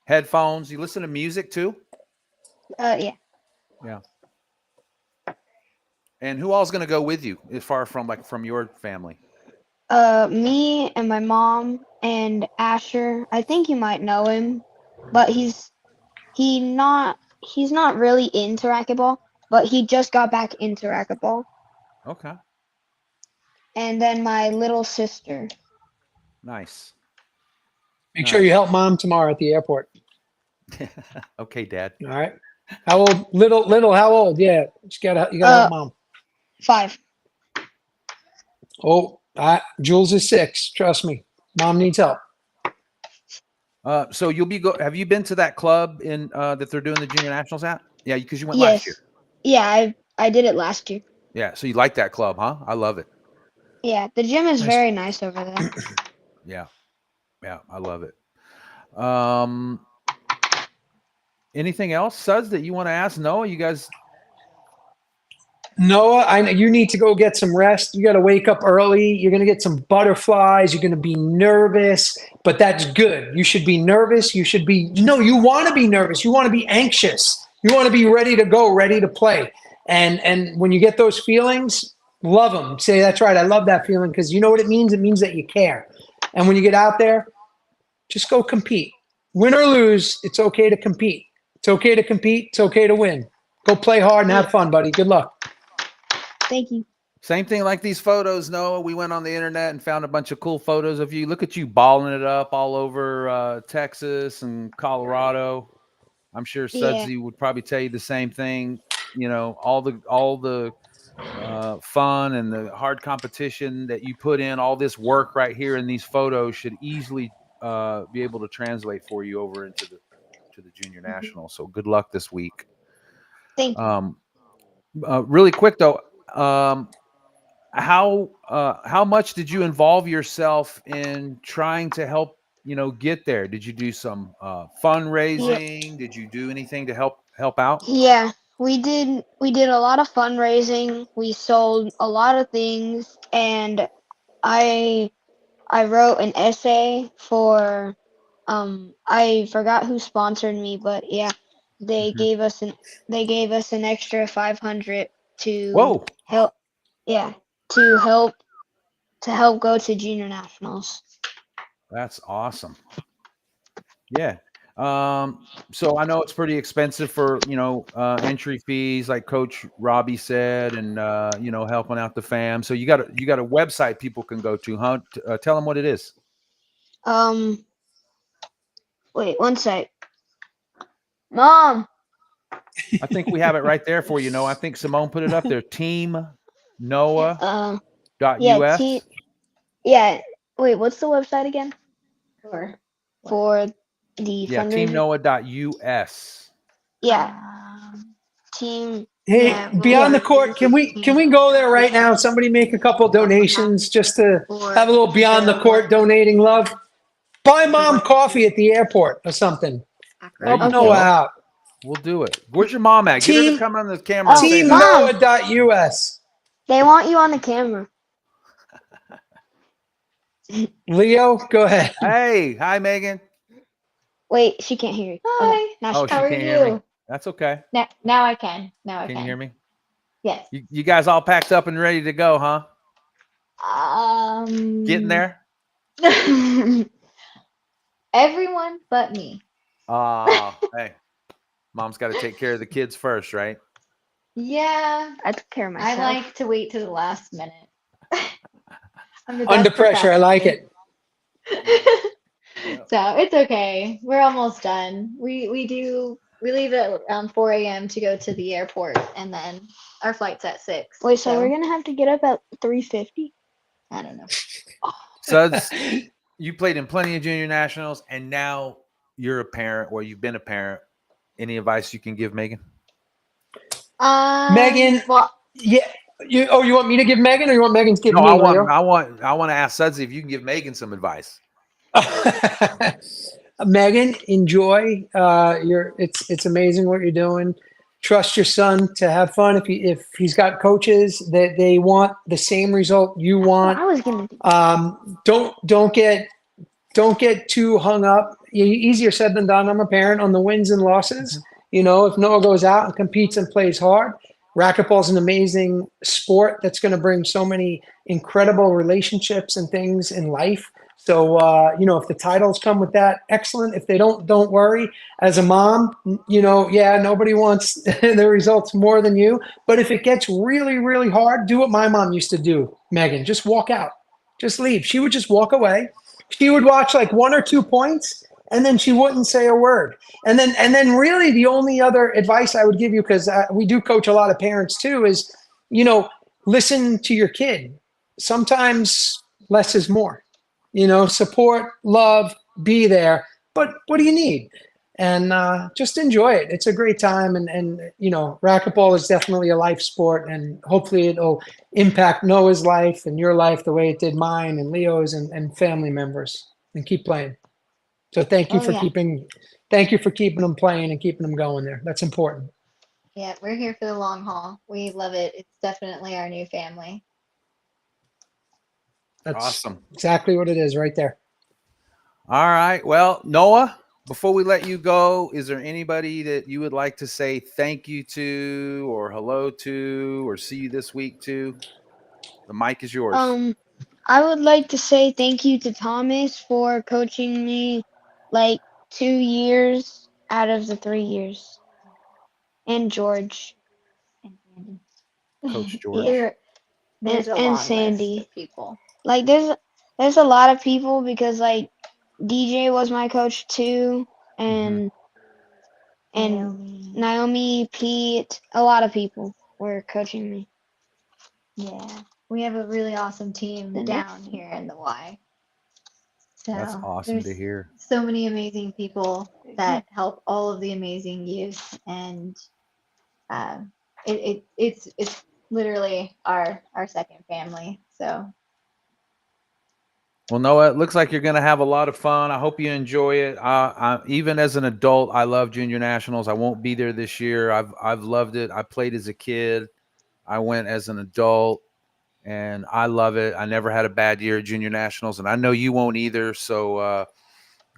Headphones. You listen to music too? Yeah. Yeah. And who all's going to go with you as far from your family? Me and my mom and Asher. I think you might know him, but he's not really into racquetball, but he just got back into racquetball. Okay. And then my little sister. Nice. Make sure you help mom tomorrow at the airport. Okay, Dad. All right. How old? Little. How old? Yeah, you gotta help mom. 5. Oh, Jules is 6. Trust me, mom needs help. So have you been to that club in that they're doing the junior nationals at? Yeah, because you went Yes. last year. Yeah, I did it last year. Yeah, so you like that club, huh? I love it. Yeah, the gym is Nice. very nice over there. Yeah, I love it. Anything else, Suds, that you want to ask Noah? You guys Noah, I know you need to go get some rest. You got to wake up early. You're going to get some butterflies. You're going to be nervous, but that's good. You should be nervous. You want to be nervous. You want to be anxious. You want to be ready to go, ready to play. And when you get those feelings, love them. Say, that's right. I love that feeling, because you know what it means? It means that you care. And when you get out there, just go compete. Win or lose, it's okay to compete. It's okay to compete. It's okay to win. Go play hard and have fun, buddy. Good luck. Thank you. Same thing like these photos, Noah. We went on the internet and found a bunch of cool photos of you. Look at you balling it up all over Texas and Colorado. I'm sure Sudsy would probably tell you the same thing. You know, all the fun and the hard competition that you put in, all this work right here in these photos should easily be able to translate for you over into the junior national. So good luck this week. Thank you. Really quick though, how much did you involve yourself in trying to help, get there? Did you do some fundraising? Yeah. Did you do anything to help out? Yeah, we did a lot of fundraising. We sold a lot of things, and I wrote an essay for I forgot who sponsored me, but yeah, they gave us an extra 500 to Whoa, help to help go to junior nationals. that's awesome. Yeah. So I know it's pretty expensive for, entry fees, like Coach Robbie said, and, helping out the fam. So you got a website people can go to, huh? Tell them what it is. Wait, one sec. Mom. I think we have it right there for you, Noah. I think Simone put it up there. TeamNoah.us. Yeah. Wait, what's the website again? For the fundraiser. TeamNoah.us. Yeah. Team. Hey, Yeah, Beyond the Court, can we go there right now? Somebody make a couple donations just to have a little Beyond the Court donating love. Buy mom coffee at the airport or something. Help Noah out. We'll do it. Where's your mom at? Get her to come on the camera. TeamNoah.us. They want you on the camera. Leo, go ahead. Hey, hi, Megan. Wait, she can't hear you. Hi. Okay, now Oh, she she How are can't hear me. you? That's okay. Now I can. Now I Can you hear me? Yes. You guys all packed up and ready to go, huh? Getting there? Everyone but me. Hey, mom's got to take care of the kids first, right? Yeah. I took care of I myself. like to wait to the last minute. I'm the Under best pressure, I like it. So it's okay. We're almost done. We leave at around 4 a.m. to go to the airport, and then our flight's at 6. Wait, so we're gonna have to get up at 3:50? I don't know. Suds, you played in plenty of junior nationals, and now you're a parent, or you've been a parent. Any advice you can give Megan? Megan, Well, yeah. You want me to give Megan, or you want Megan to give No, me? I want to ask Sudsy if you can give Megan some advice. Megan, enjoy. It's amazing what you're doing. Trust your son to have fun. If he's got coaches that they want the same result you want, I was gonna. don't get too hung up. Easier said than done. I'm a parent on the wins and losses. If Noah goes out and competes and plays hard, racquetball is an amazing sport that's going to bring so many incredible relationships and things in life. So, if the titles come with that, excellent. If they don't worry. As a mom, nobody wants the results more than you. But if it gets really, really hard, do what my mom used to do, Megan. Just walk out. Just leave. She would just walk away. She would watch like 1 or 2 points, and then she wouldn't say a word. And then really the only other advice I would give you, because we do coach a lot of parents too, is, listen to your kid. Sometimes less is more. Support, love, be there. But what do you need? And just enjoy it. It's a great time. And racquetball is definitely a life sport. And hopefully it'll impact Noah's life and your life the way it did mine and Leo's and family members. And keep playing. So thank you for keeping them playing and keeping them going there. That's important. Yeah, we're here for the long haul. We love it. It's definitely our new family. That's Awesome. exactly what it is right there. All right. Well, Noah, before we let you go, is there anybody that you would like to say thank you to or hello to or see you this week to? The mic is yours. I would like to say thank you to Thomas for coaching me like 2 years out of the 3 years, and George. And Sandy. Coach George. Yeah, There's a and long list Sandy. of people. Like there's a lot of people because like DJ was my coach too, and Naomi, Pete, a lot of people were coaching me. Yeah, we have a really awesome team And down here in the Y. So That's awesome to there's hear. so many amazing people that help all of the amazing youth, and it's literally our second family. So Well, Noah, it looks like you're going to have a lot of fun. I hope you enjoy it. Even as an adult, I love junior nationals. I won't be there this year. I've loved it. I played as a kid. I went as an adult, and I love it. I never had a bad year at junior nationals, and I know you won't either. So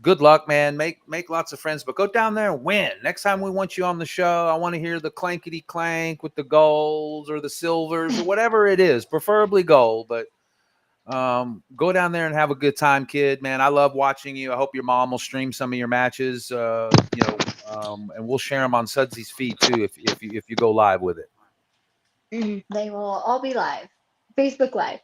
good luck, man. Make lots of friends, but go down there and win. Next time we want you on the show, I want to hear the clankety clank with the golds or the silvers or whatever it is, preferably gold, but go down there and have a good time, kid, man. I love watching you. I hope your mom will stream some of your matches, and we'll share them on Sudsy's feed too if you go live with it. they will all be live, Facebook Live.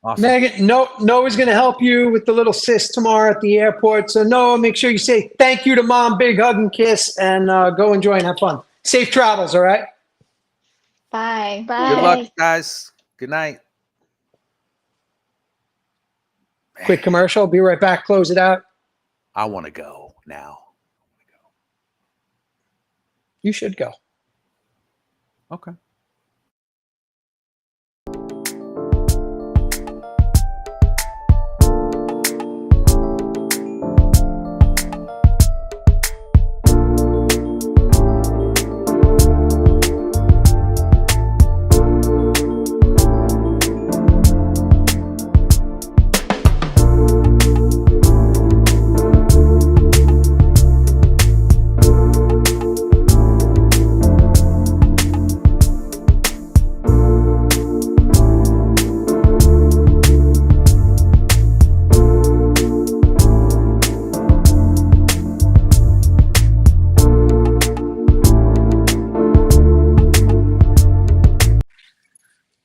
Awesome. Megan, Noah's going to help you with the little sis tomorrow at the airport. So Noah, make sure you say thank you to mom, big hug and kiss, and go enjoy and have fun. Safe travels, all right? Bye. Bye. Good luck, guys. Good night. Quick commercial. Be right back. Close it out. I want to go now. You should go. Okay.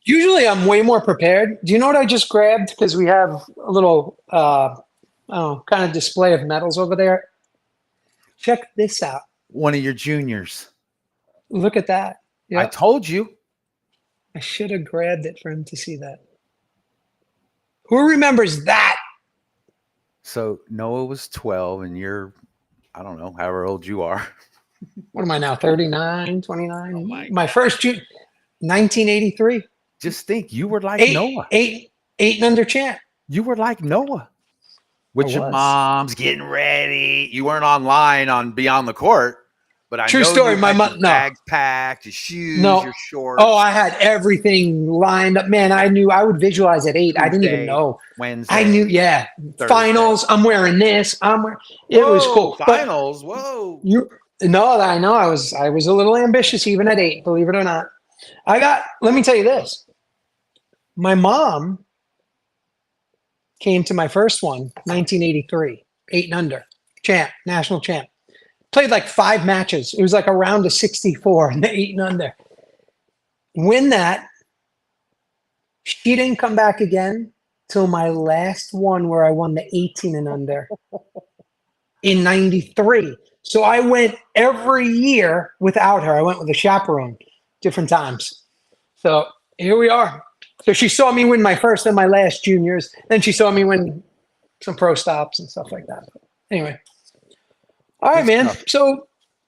Usually I'm way more prepared. Do you know what I just grabbed? Because we have a little, I don't know, kind of display of medals over there. Check this out. One of your juniors. Look at that. I Yep. told you. I should have grabbed it for him to see that. Who remembers that? So Noah was 12 and you're, I don't know, however old you are. What am I now? 39, 29? Oh my My first 1983. Just think, you were like Noah. Eight and under champ. You were like Noah. With I your was. mom's getting ready. You weren't online on Beyond the Court, but I True know story, you my had mom- your no. bags packed, your shoes, No. your shorts. Oh, I had everything lined up. Man, I knew I would visualize at 8. I didn't even Tuesday, know. Wednesday. I knew, yeah. Thursday. Finals. I'm wearing this. It was Whoa, cool. finals. Whoa. I know. I was a little ambitious even at 8, believe it or not. Let me tell you this. My mom came to my first one, 1983, 8 and under, champ, national champ. Played like 5 matches. It was like a round of 64 in the 8 and under. Win that. She didn't come back again till my last one where I won the 18 and under in 93. So I went every year without her. I went with a chaperone different times. So here we are. So she saw me win my first and my last juniors. Then she saw me win some pro stops and stuff like that. Anyway. All right, Good man. stuff. So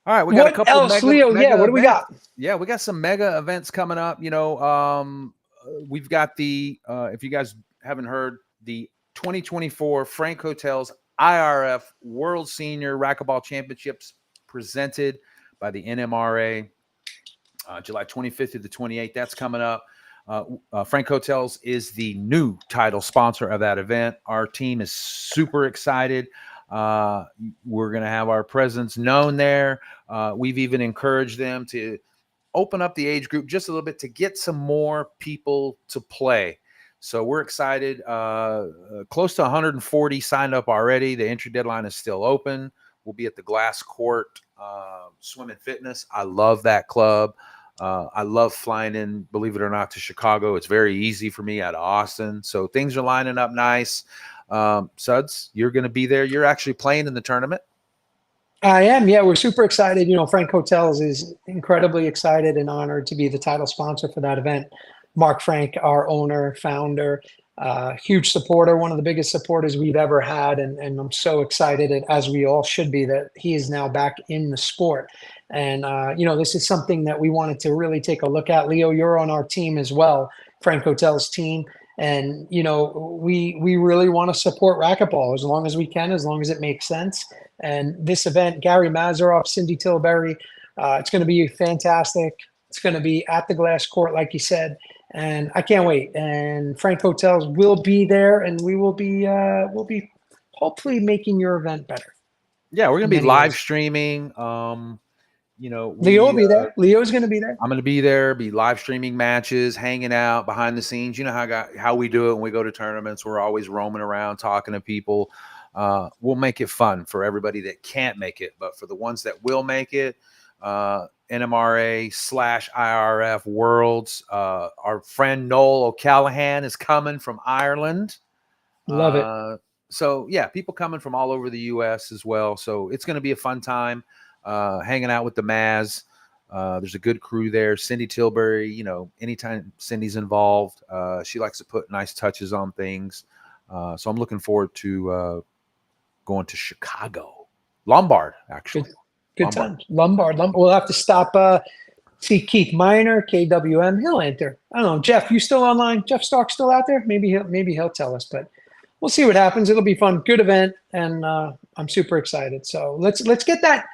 All right, we got a what couple else, mega, Leo? mega Yeah, what do we got? events. Yeah, we got some mega events coming up. We've got the if you guys haven't heard, the 2024 Frank Hotels IRF World Senior Racquetball Championships presented by the NMRA. July 25th through the 28th. That's coming up. Frank Hotels is the new title sponsor of that event. Our team is super excited. We're going to have our presence known there. We've even encouraged them to open up the age group just a little bit to get some more people to play. So we're excited. Close to 140 signed up already. The entry deadline is still open. We'll be at the Glass Court Swim and Fitness. I love that club. I love flying in, believe it or not, to Chicago. It's very easy for me out of Austin. So things are lining up nice. Suds, you're going to be there. You're actually playing in the tournament. I am. Yeah, we're super excited. You know, Frank Hotels is incredibly excited and honored to be the title sponsor for that event. Mark Frank, our owner, founder, huge supporter, one of the biggest supporters we've ever had. And I'm so excited, as we all should be, that he is now back in the sport. And, you know, this is something that we wanted to really take a look at. Leo, you're on our team as well, Frank Hotels team. And, you know, we really want to support racquetball as long as we can, as long as it makes sense. And this event, Gary Mazeroff, Cindy Tilbury, it's going to be fantastic. It's going to be at the Glass Court, like you said. And I can't wait. And Frank Hotels will be there, and we'll be hopefully making your event better. Yeah, we're going to be Many live ways. streaming. You know, Leo will be there. Leo's going to be there. I'm going to be there, be live streaming matches, hanging out behind the scenes. You know how we do it when we go to tournaments. We're always roaming around, talking to people. We'll make it fun for everybody that can't make it, but for the ones that will make it, NMRA/IRF Worlds. Our friend Noel O'Callaghan is coming from Ireland. Love it. So yeah, people coming from all over the U.S. as well. So it's going to be a fun time. Hanging out with the Maz. There's a good crew there. Cindy Tilbury, you know, anytime Cindy's involved, she likes to put nice touches on things. So I'm looking forward to going to Chicago. Lombard, actually. Good time. Lombard. We'll have to stop, see Keith Miner, KWM. He'll enter. I don't know. Jeff, you still online? Jeff Stark still out there? Maybe he'll tell us, but we'll see what happens. It'll be fun. Good event, and I'm super excited. So let's get that.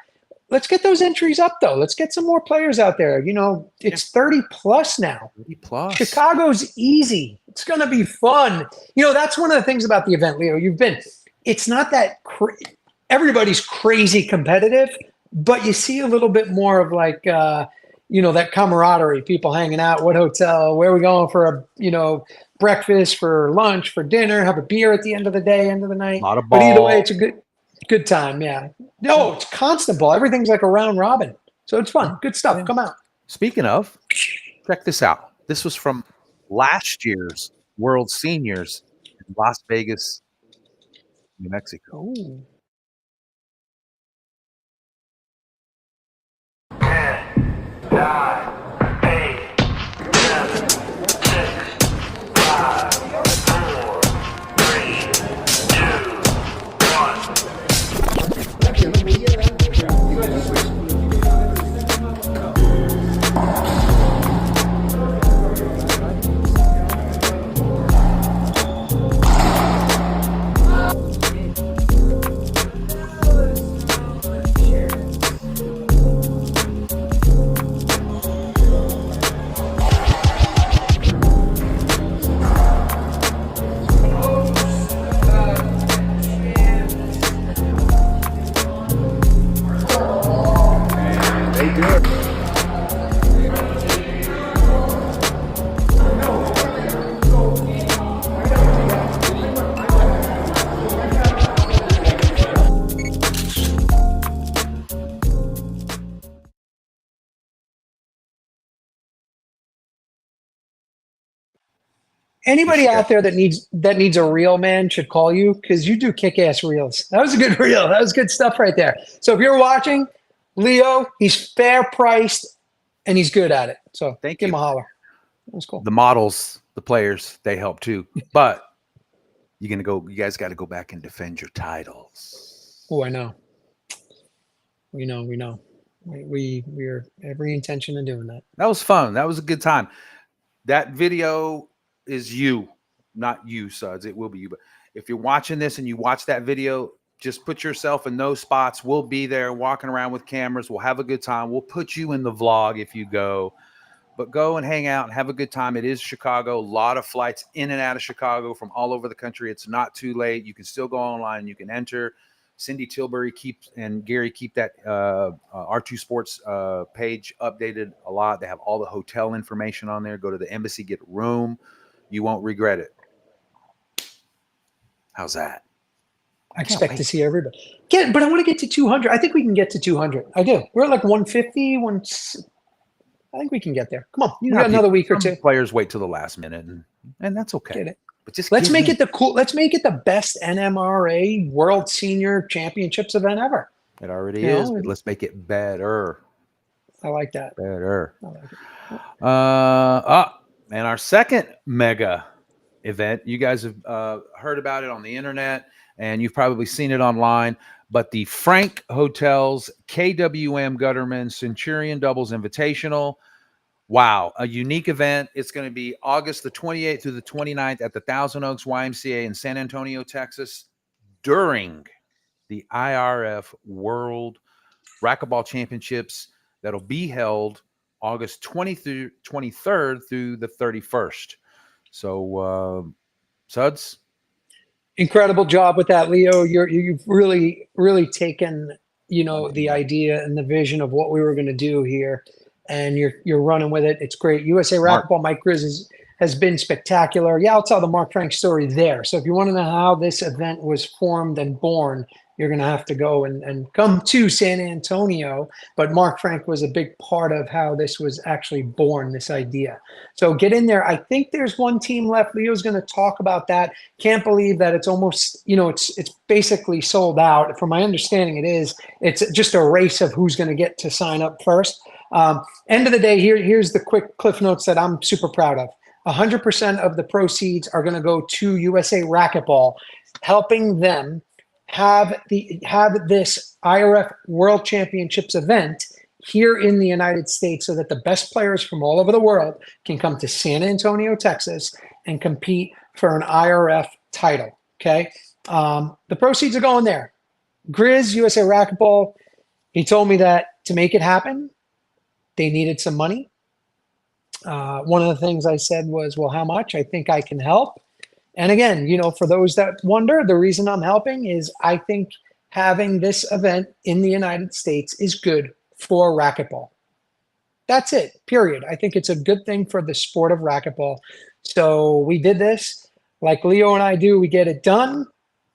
Let's get those entries up, though. Let's get some more players out there. You know, it's 30 plus now. 30 plus. Chicago's easy. It's going to be fun. You know, that's one of the things about the event, Leo. It's not that everybody's crazy competitive, but you see a little bit more of like, you know, that camaraderie, people hanging out, what hotel, where are we going for a, you know, breakfast, for lunch, for dinner, have a beer at the end of the day, end of the night. A lot of But either ball. way, it's a good time. Yeah. No, it's constant ball. Everything's like a round robin. So it's fun. Good stuff. Come out. Speaking of, check this out. This was from last year's World Seniors in Las Vegas, New Mexico. Ooh. 10, 9, 8, 7, 6, 5, 4, 3, 2, 1. Anybody out there that needs a reel, man, should call you, because you do kick-ass reels. That was a good reel. That was good stuff right there. So if you're watching, Leo, he's fair priced and he's good at it. So Thank give him you. a holler. That was cool. The models, the players, they help too. But you guys got to go back and defend your titles. Oh, I know. We know. We're every intention of doing that. That was fun. That was a good time. That video is you, not you, Suds. It will be you. But if you're watching this and you watch that video, Just put yourself in those spots. We'll be there walking around with cameras. We'll have a good time. We'll put you in the vlog if you go. But go and hang out and have a good time. It is Chicago. A lot of flights in and out of Chicago from all over the country. It's not too late. You can still go online. You can enter. Cindy Tilbury and Gary keep that R2 Sports page updated a lot. They have all the hotel information on there. Go to the embassy, get a room. You won't regret it. How's that? I expect to see everybody. But I want to get to 200. I think we can get to 200. I do. We're at like 150. I think we can get there. Come on, you got another week or two. Players wait till the last minute, and that's okay. Get it. But just let's make it the best NMRA World Senior Championships event ever. It already is, but let's make it better. I like that. Better. I like it. And our second mega event, you guys have heard about it on the internet, and you've probably seen it online. But the Frank Hotels KWM Gutterman Centurion Doubles Invitational. Wow, a unique event. It's going to be August the 28th through the 29th at the Thousand Oaks YMCA in San Antonio, Texas, during the IRF World Racquetball Championships that'll be held August 23rd through the 31st. So, Suds? Incredible job with that, Leo. You've really, really taken, the idea and the vision of what we were going to do here, and you're running with it. It's great. USA Racquetball, Mike Grizz has been spectacular. Yeah, I'll tell the Mark Frank story there. So if you want to know how this event was formed and born, you're going to have to go and come to San Antonio. But Mark Frank was a big part of how this was actually born, this idea. So get in there. I think there's one team left. Leo's going to talk about that. Can't believe that it's almost, it's basically sold out. From my understanding, it is. It's just a race of who's going to get to sign up first. End of the day, here's the quick cliff notes that I'm super proud of. 100% of the proceeds are going to go to USA Racquetball, helping them have this IRF World Championships event here in the United States so that the best players from all over the world can come to San Antonio, Texas, and compete for an IRF title, okay? The proceeds are going there. Grizz, USA Racquetball, he told me that to make it happen, they needed some money. One of the things I said was, well, how much? I think I can help. And again, for those that wonder, the reason I'm helping is I think having this event in the United States is good for racquetball. That's it, period. I think it's a good thing for the sport of racquetball. So we did this like Leo and I do. We get it done.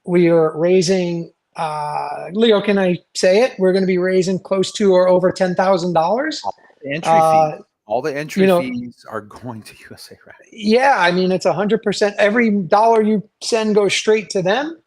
We are raising, Leo, can I say it? We're going to be raising close to or over $10,000. Entry fee. All the entry fees are going to USA Racquetball. Yeah, I mean, it's 100%. Every dollar you send goes straight to them,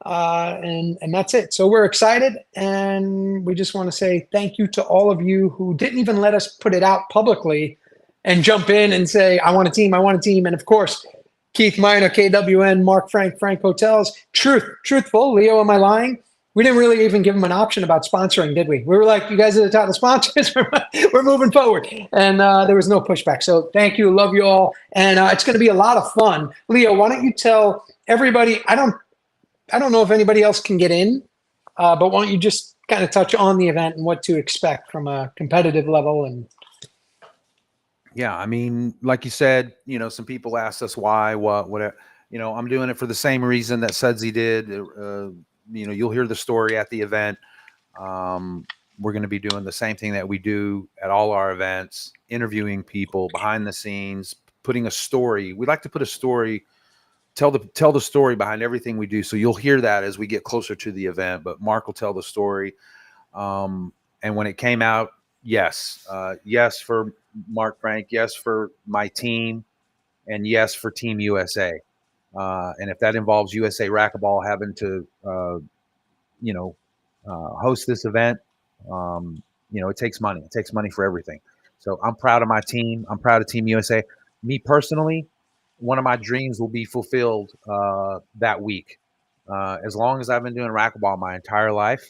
and that's it. So we're excited, and we just want to say thank you to all of you who didn't even let us put it out publicly and jump in and say, I want a team, I want a team. And, of course, Keith Miner, KWN, Mark Frank, Frank Hotels. Truthful, Leo, am I lying? We didn't really even give them an option about sponsoring, did we? We were like, you guys are the top of the sponsors. We're moving forward. And there was no pushback. So thank you. Love you all. And it's going to be a lot of fun. Leo, why don't you tell everybody, I don't know if anybody else can get in, but why don't you just kind of touch on the event and what to expect from a competitive level? And yeah, I mean, like you said, some people asked us why, whatever. I'm doing it for the same reason that Sudsy did. You'll hear the story at the event. We're going to be doing the same thing that we do at all our events, interviewing people behind the scenes, putting a story. We like to put a story, tell the story behind everything we do. So you'll hear that as we get closer to the event, but Mark will tell the story. And when it came out, yes for Mark Frank, yes for my team, and yes for Team USA. And if that involves USA Racquetball having to, host this event, it takes money. It takes money for everything. So I'm proud of my team. I'm proud of Team USA. Me personally, one of my dreams will be fulfilled that week. As long as I've been doing racquetball my entire life,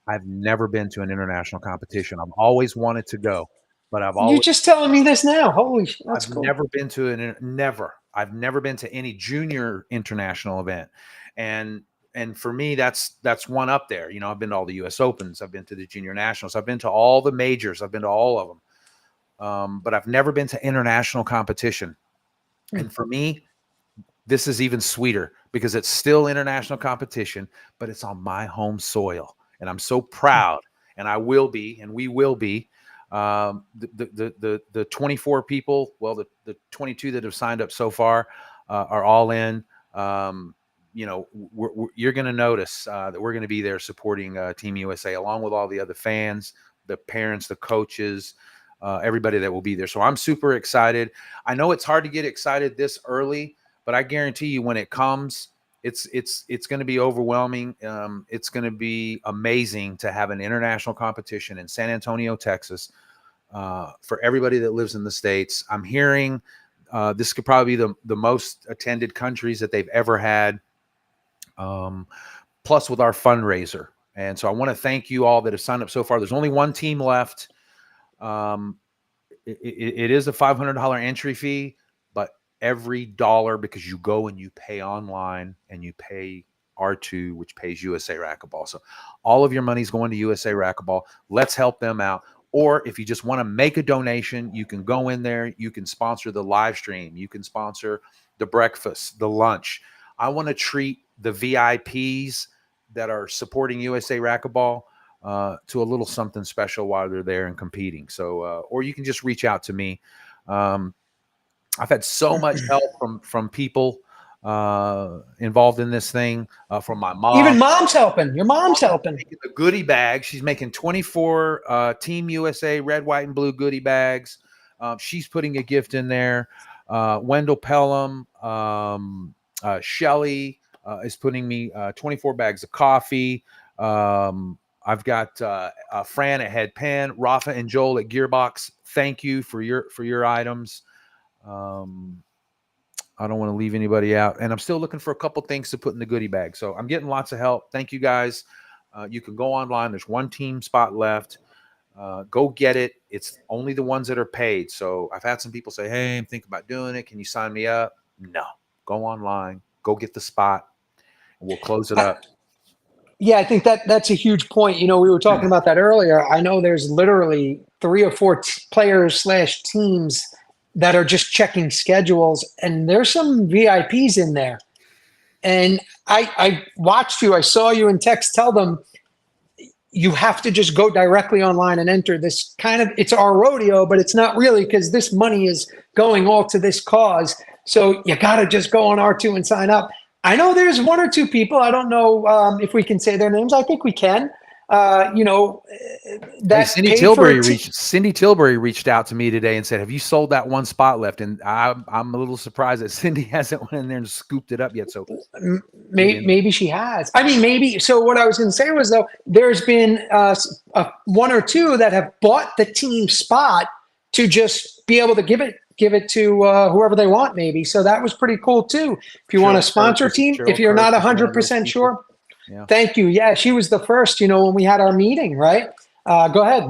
I've never been to an international competition. I've always wanted to go, but you're just telling me this now. Holy, that's cool. Never been to I've never been to any junior international event. And and for me, that's one up there. You know, I've been to all the U.S. Opens, I've been to the Junior Nationals, I've been to all the majors, I've been to all of them, but I've never been to international competition. And for me, this is even sweeter because it's still international competition, but it's on my home soil, and I'm so proud. And I will be, and we will be. The 24 people, well, the 22 that have signed up so far are all in. You know, you're going to notice that we're going to be there supporting Team USA, along with all the other fans, the parents, the coaches, everybody that will be there. So I'm super excited. I know it's hard to get excited this early, but I guarantee you when it comes, it's going to be overwhelming. It's going to be amazing to have an international competition in San Antonio, Texas, for everybody that lives in the States. I'm hearing this could probably be the most attended countries that they've ever had, plus with our fundraiser. And so I want to thank you all that have signed up so far. There's only one team left. It is a $500 entry fee, but every dollar, because you go and you pay online and you pay R2, which pays USA Racquetball. So all of your money is going to USA Racquetball. Let's help them out. Or if you just want to make a donation, you can go in there. You can sponsor the live stream. You can sponsor the breakfast, the lunch. I want to treat the VIPs that are supporting USA Racquetball to a little something special while they're there and competing. So, or you can just reach out to me. I've had so much help from people involved in this thing, from my mom. Even mom's helping. Your mom's helping. The goodie bag. She's making 24 Team USA red, white, and blue goodie bags. She's putting a gift in there. Wendell Pelham, Shelly is putting me 24 bags of coffee. I've got Fran at Headpan, Rafa and Joel at Gearbox. Thank you for your items. I don't want to leave anybody out, and I'm still looking for a couple things to put in the goodie bag. So I'm getting lots of help. Thank you guys. You can go online. There's one team spot left. Go get it. It's only the ones that are paid. So I've had some people say, "Hey, I'm thinking about doing it. Can you sign me up?" No. Go online. Go get the spot, and we'll close it up. Yeah, I think that's a huge point. You know, we were talking about that earlier. I know there's literally 3 or 4 players/teams that are just checking schedules, and there's some VIPs in there. And I watched you. I saw you in text tell them you have to just go directly online and enter this it's our rodeo, but it's not really, because this money is going all to this cause. So you got to just go on R2 and sign up. I know there's 1 or 2 people. I don't know if we can say their names. I think we can. You know, that Cindy Tilbury reached out to me today and said, "Have you sold that one spot left?" And I'm a little surprised that Cindy hasn't went in there and scooped it up yet. So maybe she has. I mean, maybe. So what I was going to say was, though, there's been 1 or 2 that have bought the team spot to just be able to give it to whoever they want, maybe. So that was pretty cool too. If you want to sponsor a team, if you're not 100% sure. Yeah. Thank you. Yeah, she was the first, you know, when we had our meeting, right? Go ahead.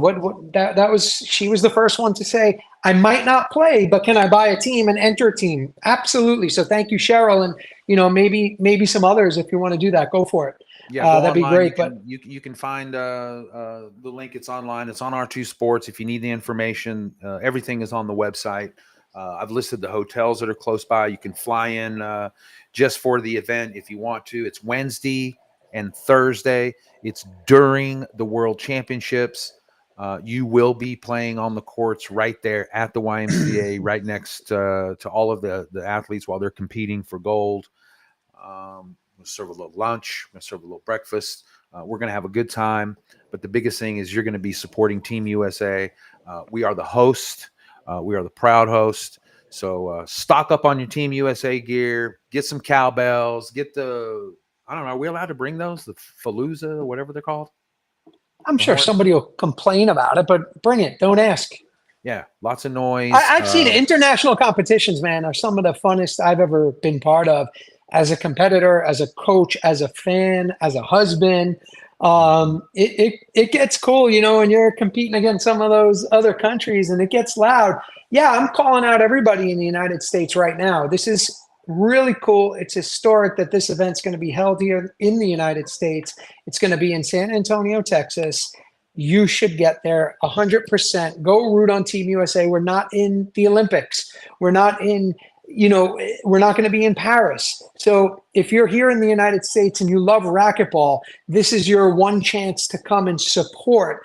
She was the first one to say, "I might not play, but can I buy a team and enter a team?" Absolutely. So thank you, Cheryl. And, you know, maybe some others, if you want to do that, go for it. Yeah, that'd online. be great. You can find the link. It's online. It's on R2 Sports. If you need the information, everything is on the website. I've listed the hotels that are close by. You can fly in just for the event if you want to. It's Wednesday and Thursday. It's during the World Championships. You will be playing on the courts right there at the YMCA, right next to all of the athletes while they're competing for gold. We'll serve a little lunch. We'll serve a little breakfast. We're going to have a good time. But the biggest thing is you're going to be supporting Team USA. We are the host. We are the proud host. So stock up on your Team USA gear. Get some cowbells. Get I don't know. Are we allowed to bring those? The Falooza, or whatever they're called? I'm sure somebody will complain about it, but bring it. Don't ask. Yeah, lots of noise. I've seen international competitions, man, are some of the funnest I've ever been part of. As a competitor, as a coach, as a fan, as a husband, it gets cool, you know, and you're competing against some of those other countries, and it gets loud. Yeah, I'm calling out everybody in the United States right now. This is really cool. It's historic that this event's going to be held here in the United States. It's going to be in San Antonio, Texas. You should get there 100%. Go root on Team USA. We're not in the Olympics. We're not in, we're not going to be in Paris. So if you're here in the United States and you love racquetball, this is your one chance to come and support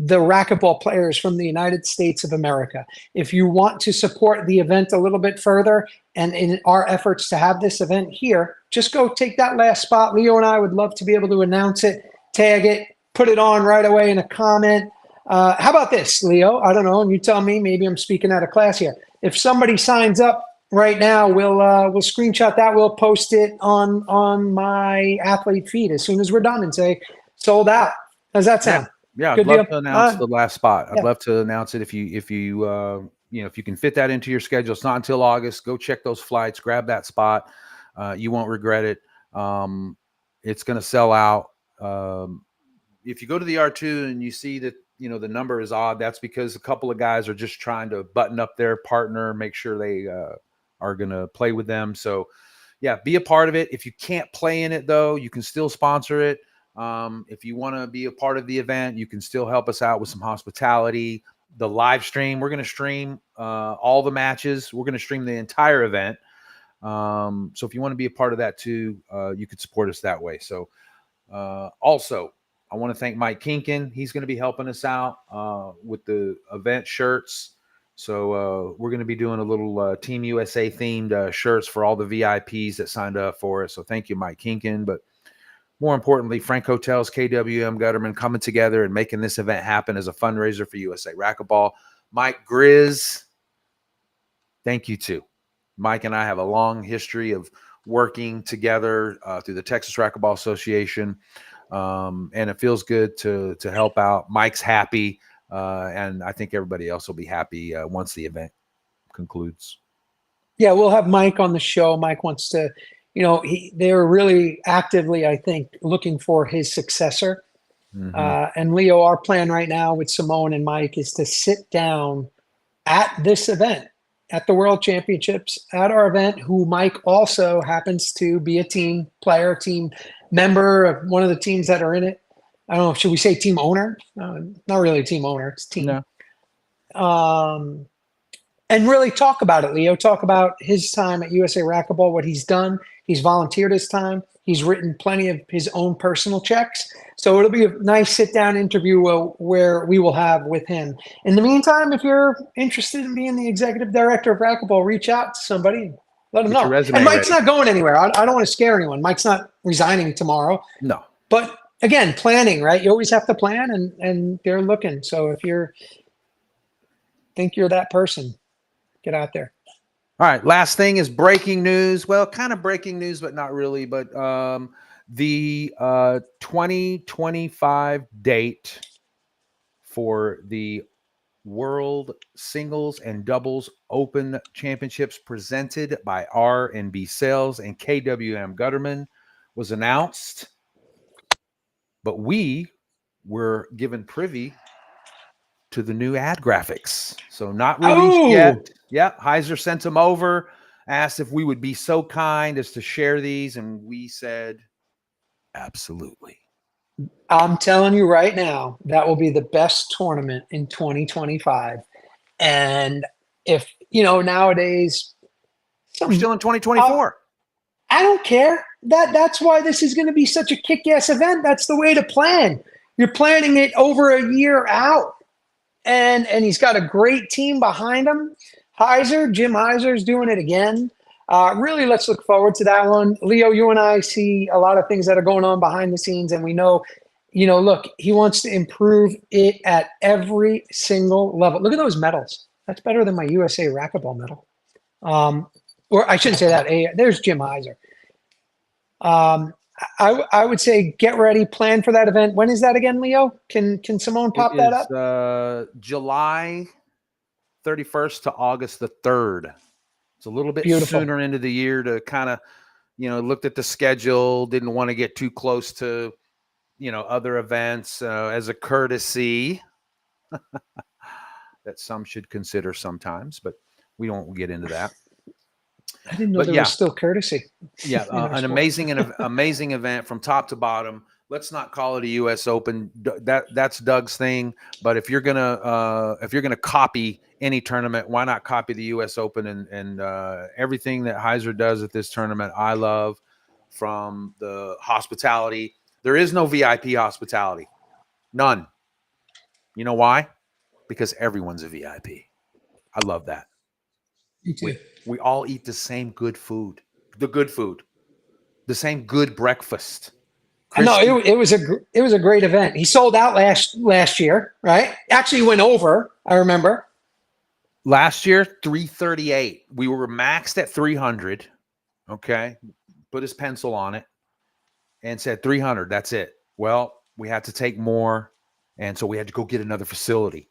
the racquetball players from the United States of America. If you want to support the event a little bit further and in our efforts to have this event here, just go take that last spot. Leo and I would love to be able to announce it, tag it, put it on right away in a comment. How about this, Leo? I don't know, and you tell me, maybe I'm speaking out of class here. If somebody signs up right now, we'll screenshot that. We'll post it on my athlete feed as soon as we're done and say, sold out. How's that sound? Yeah, Good I'd love deal. to announce the last spot. I'd yeah. love to announce it if you can fit that into your schedule. It's not until August. Go check those flights, grab that spot. You won't regret it. It's going to sell out. If you go to the R2 and you see that, the number is odd, that's because a couple of guys are just trying to button up their partner, make sure they are going to play with them. So yeah, be a part of it. If you can't play in it though, you can still sponsor it. If you want to be a part of the event, you can still help us out with some hospitality. The live stream, we're going to stream all the matches. We're going to stream the entire event. So if you want to be a part of that too, you could support us that way. So also, I want to thank Mike Kinkin. He's going to be helping us out with the event shirts. So we're going to be doing a little Team USA themed shirts for all the VIPs that signed up for us. So thank you, Mike Kinkin. But more importantly, Frank Hotels, KWM Gutterman coming together and making this event happen as a fundraiser for USA Racquetball. Mike Grizz, thank you too. Mike and I have a long history of working together through the Texas Racquetball Association, and it feels good to help out. Mike's happy, and I think everybody else will be happy once the event concludes. Yeah, we'll have Mike on the show. Mike wants to, they're really actively, I think, looking for his successor. Mm-hmm. And Leo, our plan right now with Simone and Mike is to sit down at this event, at the World Championships, at our event, who Mike also happens to be a team player, team member of one of the teams that are in it. I don't know, should we say team owner? Not really a team owner, it's team. No. And really talk about it, Leo. Talk about his time at USA Racquetball, what he's done. He's volunteered his time. He's written plenty of his own personal checks. So it'll be a nice sit-down interview where we will have with him. In the meantime, if you're interested in being the executive director of Racquetball, reach out to somebody and let them know. And Mike's not going anywhere. I don't want to scare anyone. Mike's not resigning tomorrow. No. But again, planning, right? You always have to plan, and they're looking. So if think you're that person, get out there. All right. Last thing is breaking news. Well, kind of breaking news, but not really. But the 2025 date for the World Singles and Doubles Open Championships presented by R&B Sales and KWM Gutterman was announced. But we were given privy to the new ad graphics. So not released yet. Yep. Heiser sent them over, asked if we would be so kind as to share these. And we said, absolutely. I'm telling you right now, that will be the best tournament in 2025. And if, nowadays. We're still in 2024. I don't care. That's why this is going to be such a kick-ass event. That's the way to plan. You're planning it over a year out. And he's got a great team behind him. Jim Heiser's doing it again. Really, let's look forward to that one. Leo, you and I see a lot of things that are going on behind the scenes, and we know, look, he wants to improve it at every single level. Look at those medals. That's better than my USA Racquetball medal. Or I shouldn't say that. There's Jim Heiser. I would say get ready, plan for that event. When is that again, Leo? Can Simone pop that up? July 31st to August the 3rd. It's a little bit sooner into the year to kind of, looked at the schedule, didn't want to get too close to, other events as a courtesy that some should consider sometimes, but we won't get into that. I didn't know But there yeah. was still courtesy. Yeah, in our an sport. amazing event from top to bottom. Let's not call it a U.S. Open. That's Doug's thing. But if you're gonna copy any tournament, why not copy the U.S. Open and everything that Heiser does at this tournament? I love, from the hospitality. There is no VIP hospitality, none. You know why? Because everyone's a VIP. I love that. Me too. We all eat the same good food, the same good breakfast. No, Crispy. it was a great event. He sold out last year, right? Actually went over. I remember. Last year, 338. We were maxed at 300. Okay. Put his pencil on it and said 300. That's it. Well, we had to take more. And so we had to go get another facility,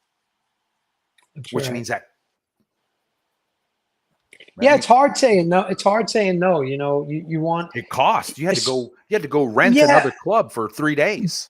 That's which right. means that. Yeah, it's hard saying no. It's hard saying no. You know, you want it cost. You had to go rent Yeah. another club for 3 days.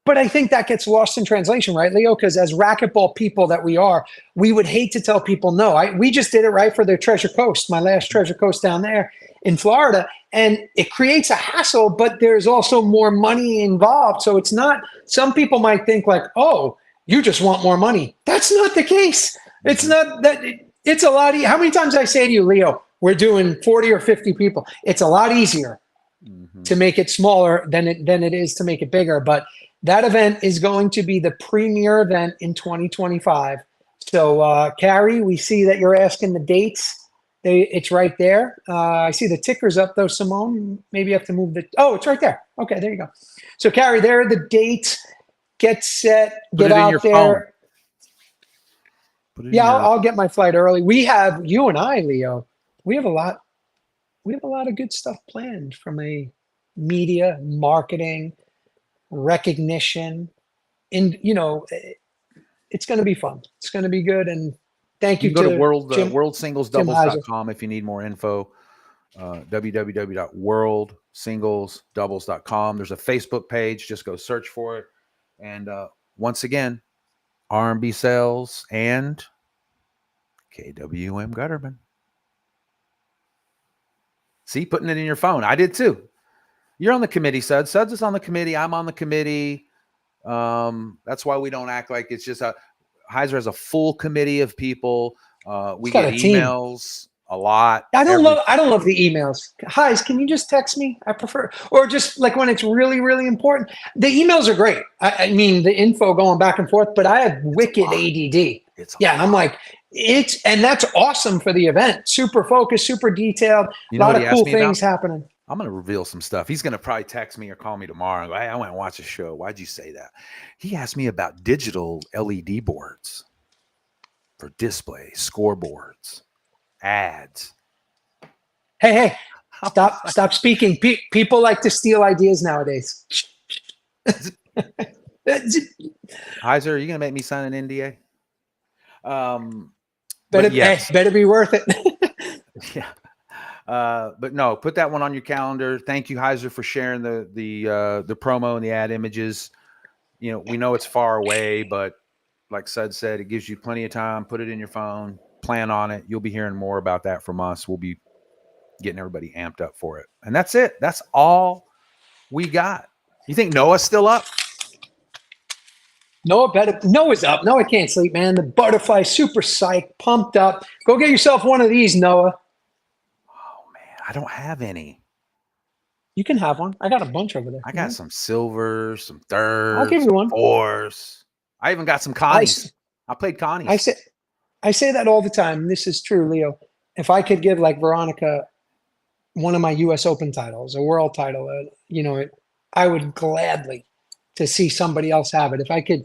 But I think that gets lost in translation, right, Leo? Because as racquetball people that we are, we would hate to tell people no. We just did it right for their Treasure Coast, my last Treasure Coast down there in Florida. And it creates a hassle, but there's also more money involved. So it's not, some people might think like, oh, you just want more money. That's not the case. It's not that, it's a lot. How many times I say to you, Leo, we're doing 40 or 50 people. It's a lot easier to make it smaller than it is to make it bigger. But that event is going to be the premier event in 2025. So, Carrie, we see that you're asking the dates. It's right there. I see the ticker's up, though, Simone. Maybe you have to move the... Oh, it's right there. Okay, there you go. So, Carrie, there are the dates. Get set. Get out there. Yeah, I'll get my flight early. We have, you and I, Leo, we have a lot of good stuff planned from a media, marketing, recognition, and it's going to be fun. It's going to be good. And thank you You can go to worldsingles.com if you need more info. www.worldsinglesdoubles.com. There's a Facebook page. Just go search for it. And once again, R&B Sales and KWM Gutterman. See, putting it in your phone. I did too. You're on the committee, Suds. Suds is on the committee. I'm on the committee. That's why we don't act like it's just Heiser has a full committee of people. We get emails a lot. I don't love the emails. Heis, can you just text me? I prefer, or just like when it's really, really important. The emails are great. I mean, the info going back and forth, but I have wicked ADD. And I'm like, and that's awesome for the event. Super focused, super detailed. A lot of cool things happening. I'm going to reveal some stuff. He's going to probably text me or call me tomorrow and go, hey, I went and watched a show. Why'd you say that? He asked me about digital LED boards for display, scoreboards, ads. Hey, stop speaking. People like to steal ideas nowadays. Heiser, are you going to make me sign an NDA? Better be worth it. Yeah. But no, put that one on your calendar. Thank you, Heiser, for sharing the promo and the ad images. We know it's far away, but like Sud said, it gives you plenty of time. Put it in your phone, plan on it. You'll be hearing more about that from us. We'll be getting everybody amped up for it. And that's it. That's all we got. You think Noah's still up? Noah's up. Noah can't sleep, man. The butterfly, super psyched, pumped up. Go get yourself one of these, Noah. I don't have any. You can have one. I got a bunch over there. I got some silvers, some thirds. I'll give you one. Fours. I even got some Connies. I played Connies. I say that all the time. This is true, Leo. If I could give like Veronica one of my U.S. Open titles, a world title, I would gladly to see somebody else have it. If I could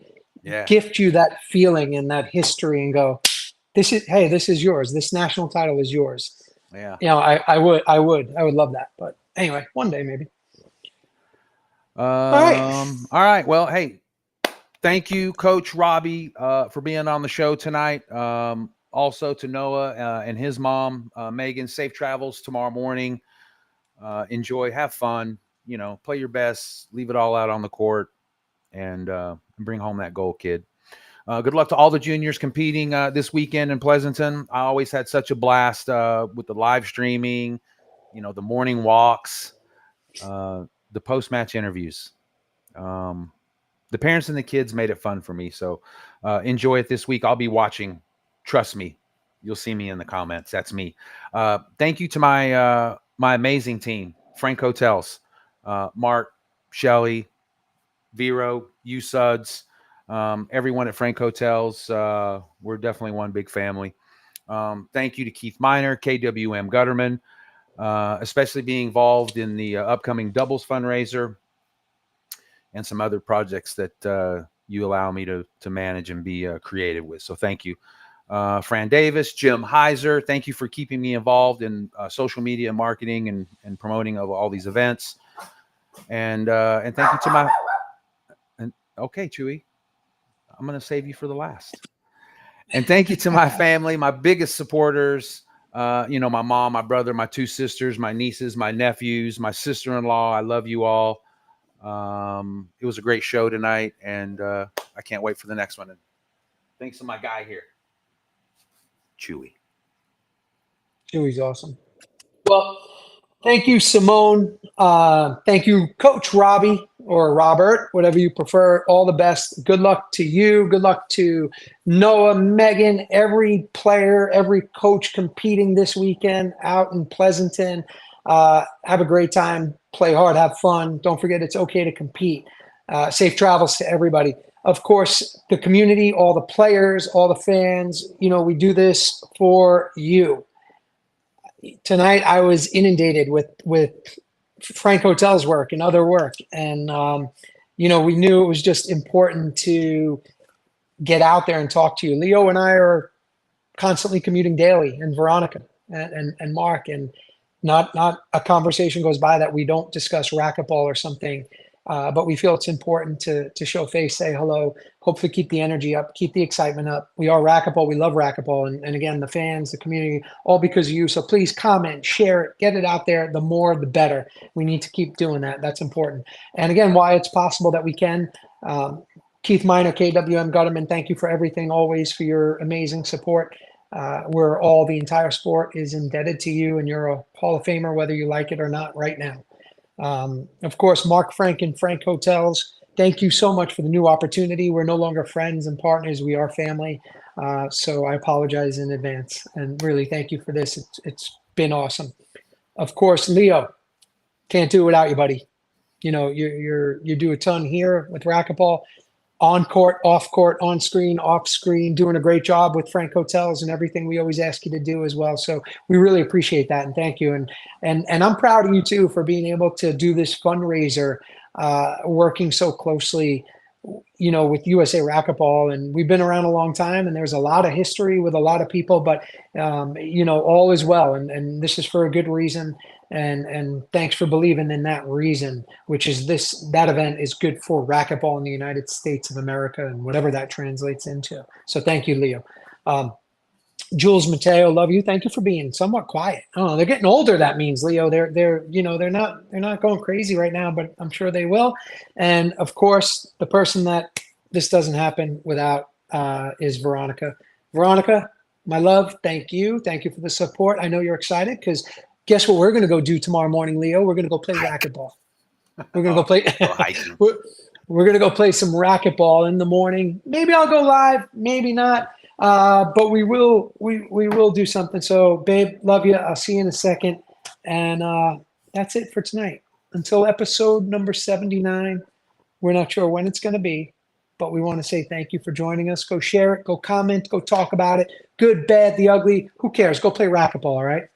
gift you that feeling and that history and go, this is yours. This national title is yours. Yeah. I would love that. But anyway, one day maybe. All right. Well, hey, thank you, Coach Robbie, for being on the show tonight. Also to Noah and his mom, Megan, safe travels tomorrow morning. Enjoy, have fun, play your best, leave it all out on the court and bring home that goal, kid. Good luck to all the juniors competing this weekend in Pleasanton. I always had such a blast with the live streaming, the morning walks, the post-match interviews. The parents and the kids made it fun for me. So enjoy it this week. I'll be watching. Trust me. You'll see me in the comments. That's me. Thank you to my amazing team, Frank Hotels, Mark, Shelly, Vero, you Suds, everyone at Frank Hotels. We're definitely one big family. Thank you to Keith Miner, KWM Gutterman, especially being involved in the upcoming doubles fundraiser and some other projects that you allow me to manage and be creative with. So thank you. Fran Davis, Jim Heiser, thank you for keeping me involved in social media marketing and promoting of all these events. And thank you to my okay, Chewy, I'm going to save you for the last. And thank you to my family, my biggest supporters, my mom, my brother, my two sisters, my nieces, my nephews, my sister-in-law. I love you all. It was a great show tonight, and I can't wait for the next one. And thanks to my guy here, Chewy. Chewy's awesome. Well, thank you, Simone. Thank you, Coach Robbie or Robert, whatever you prefer. All the best. Good luck to you. Good luck to Noah, Megan, every player, every coach competing this weekend out in Pleasanton. Have a great time. Play hard. Have fun. Don't forget it's okay to compete. Safe travels to everybody. Of course, the community, all the players, all the fans, we do this for you. Tonight I was inundated with Frank Hotel's work and other work. And, we knew it was just important to get out there and talk to you. Leo and I are constantly commuting daily, and Veronica and Mark, and not a conversation goes by that we don't discuss racquetball or something. But we feel it's important to show face, say hello, hopefully keep the energy up, keep the excitement up. We are racquetball. We love racquetball. And again, the fans, the community, all because of you. So please comment, share it, get it out there. The more, the better. We need to keep doing that. That's important. And again, why it's possible that we can. Keith Miner, KWM Gutterman, thank you for everything, always for your amazing support. The entire sport is indebted to you, and you're a Hall of Famer, whether you like it or not right now. Of course, Mark Frank and Frank Hotels, thank you so much for the new opportunity. We're no longer friends and partners. We are family. So I apologize in advance, and really thank you for this. It's been awesome. Of course, Leo, can't do it without you, buddy. You do a ton here with racquetball, on court, off court, on screen, off screen, doing a great job with Frank Hotels and everything we always ask you to do as well. So we really appreciate that, and thank you. And I'm proud of you too for being able to do this fundraiser, working so closely, with USA Racquetball. And we've been around a long time, and there's a lot of history with a lot of people, but all is well, and this is for a good reason. And thanks for believing in that reason, which is that event is good for racquetball in the United States of America and whatever that translates into. So thank you, Leo. Jules Mateo, love you. Thank you for being somewhat quiet. Oh, they're getting older. That means, Leo, they're not going crazy right now, but I'm sure they will. And of course, the person that this doesn't happen without is Veronica. Veronica, my love, thank you. Thank you for the support. I know you're excited because guess what we're going to go do tomorrow morning, Leo? We're going to go play racquetball. We're going to go play. We're going to go play some racquetball in the morning. Maybe I'll go live, maybe not. But we will do something. So, babe, love you. I'll see you in a second. And that's it for tonight. Until episode number 79. We're not sure when it's going to be, but we want to say thank you for joining us. Go share it. Go comment. Go talk about it. Good, bad, the ugly. Who cares? Go play racquetball, all right?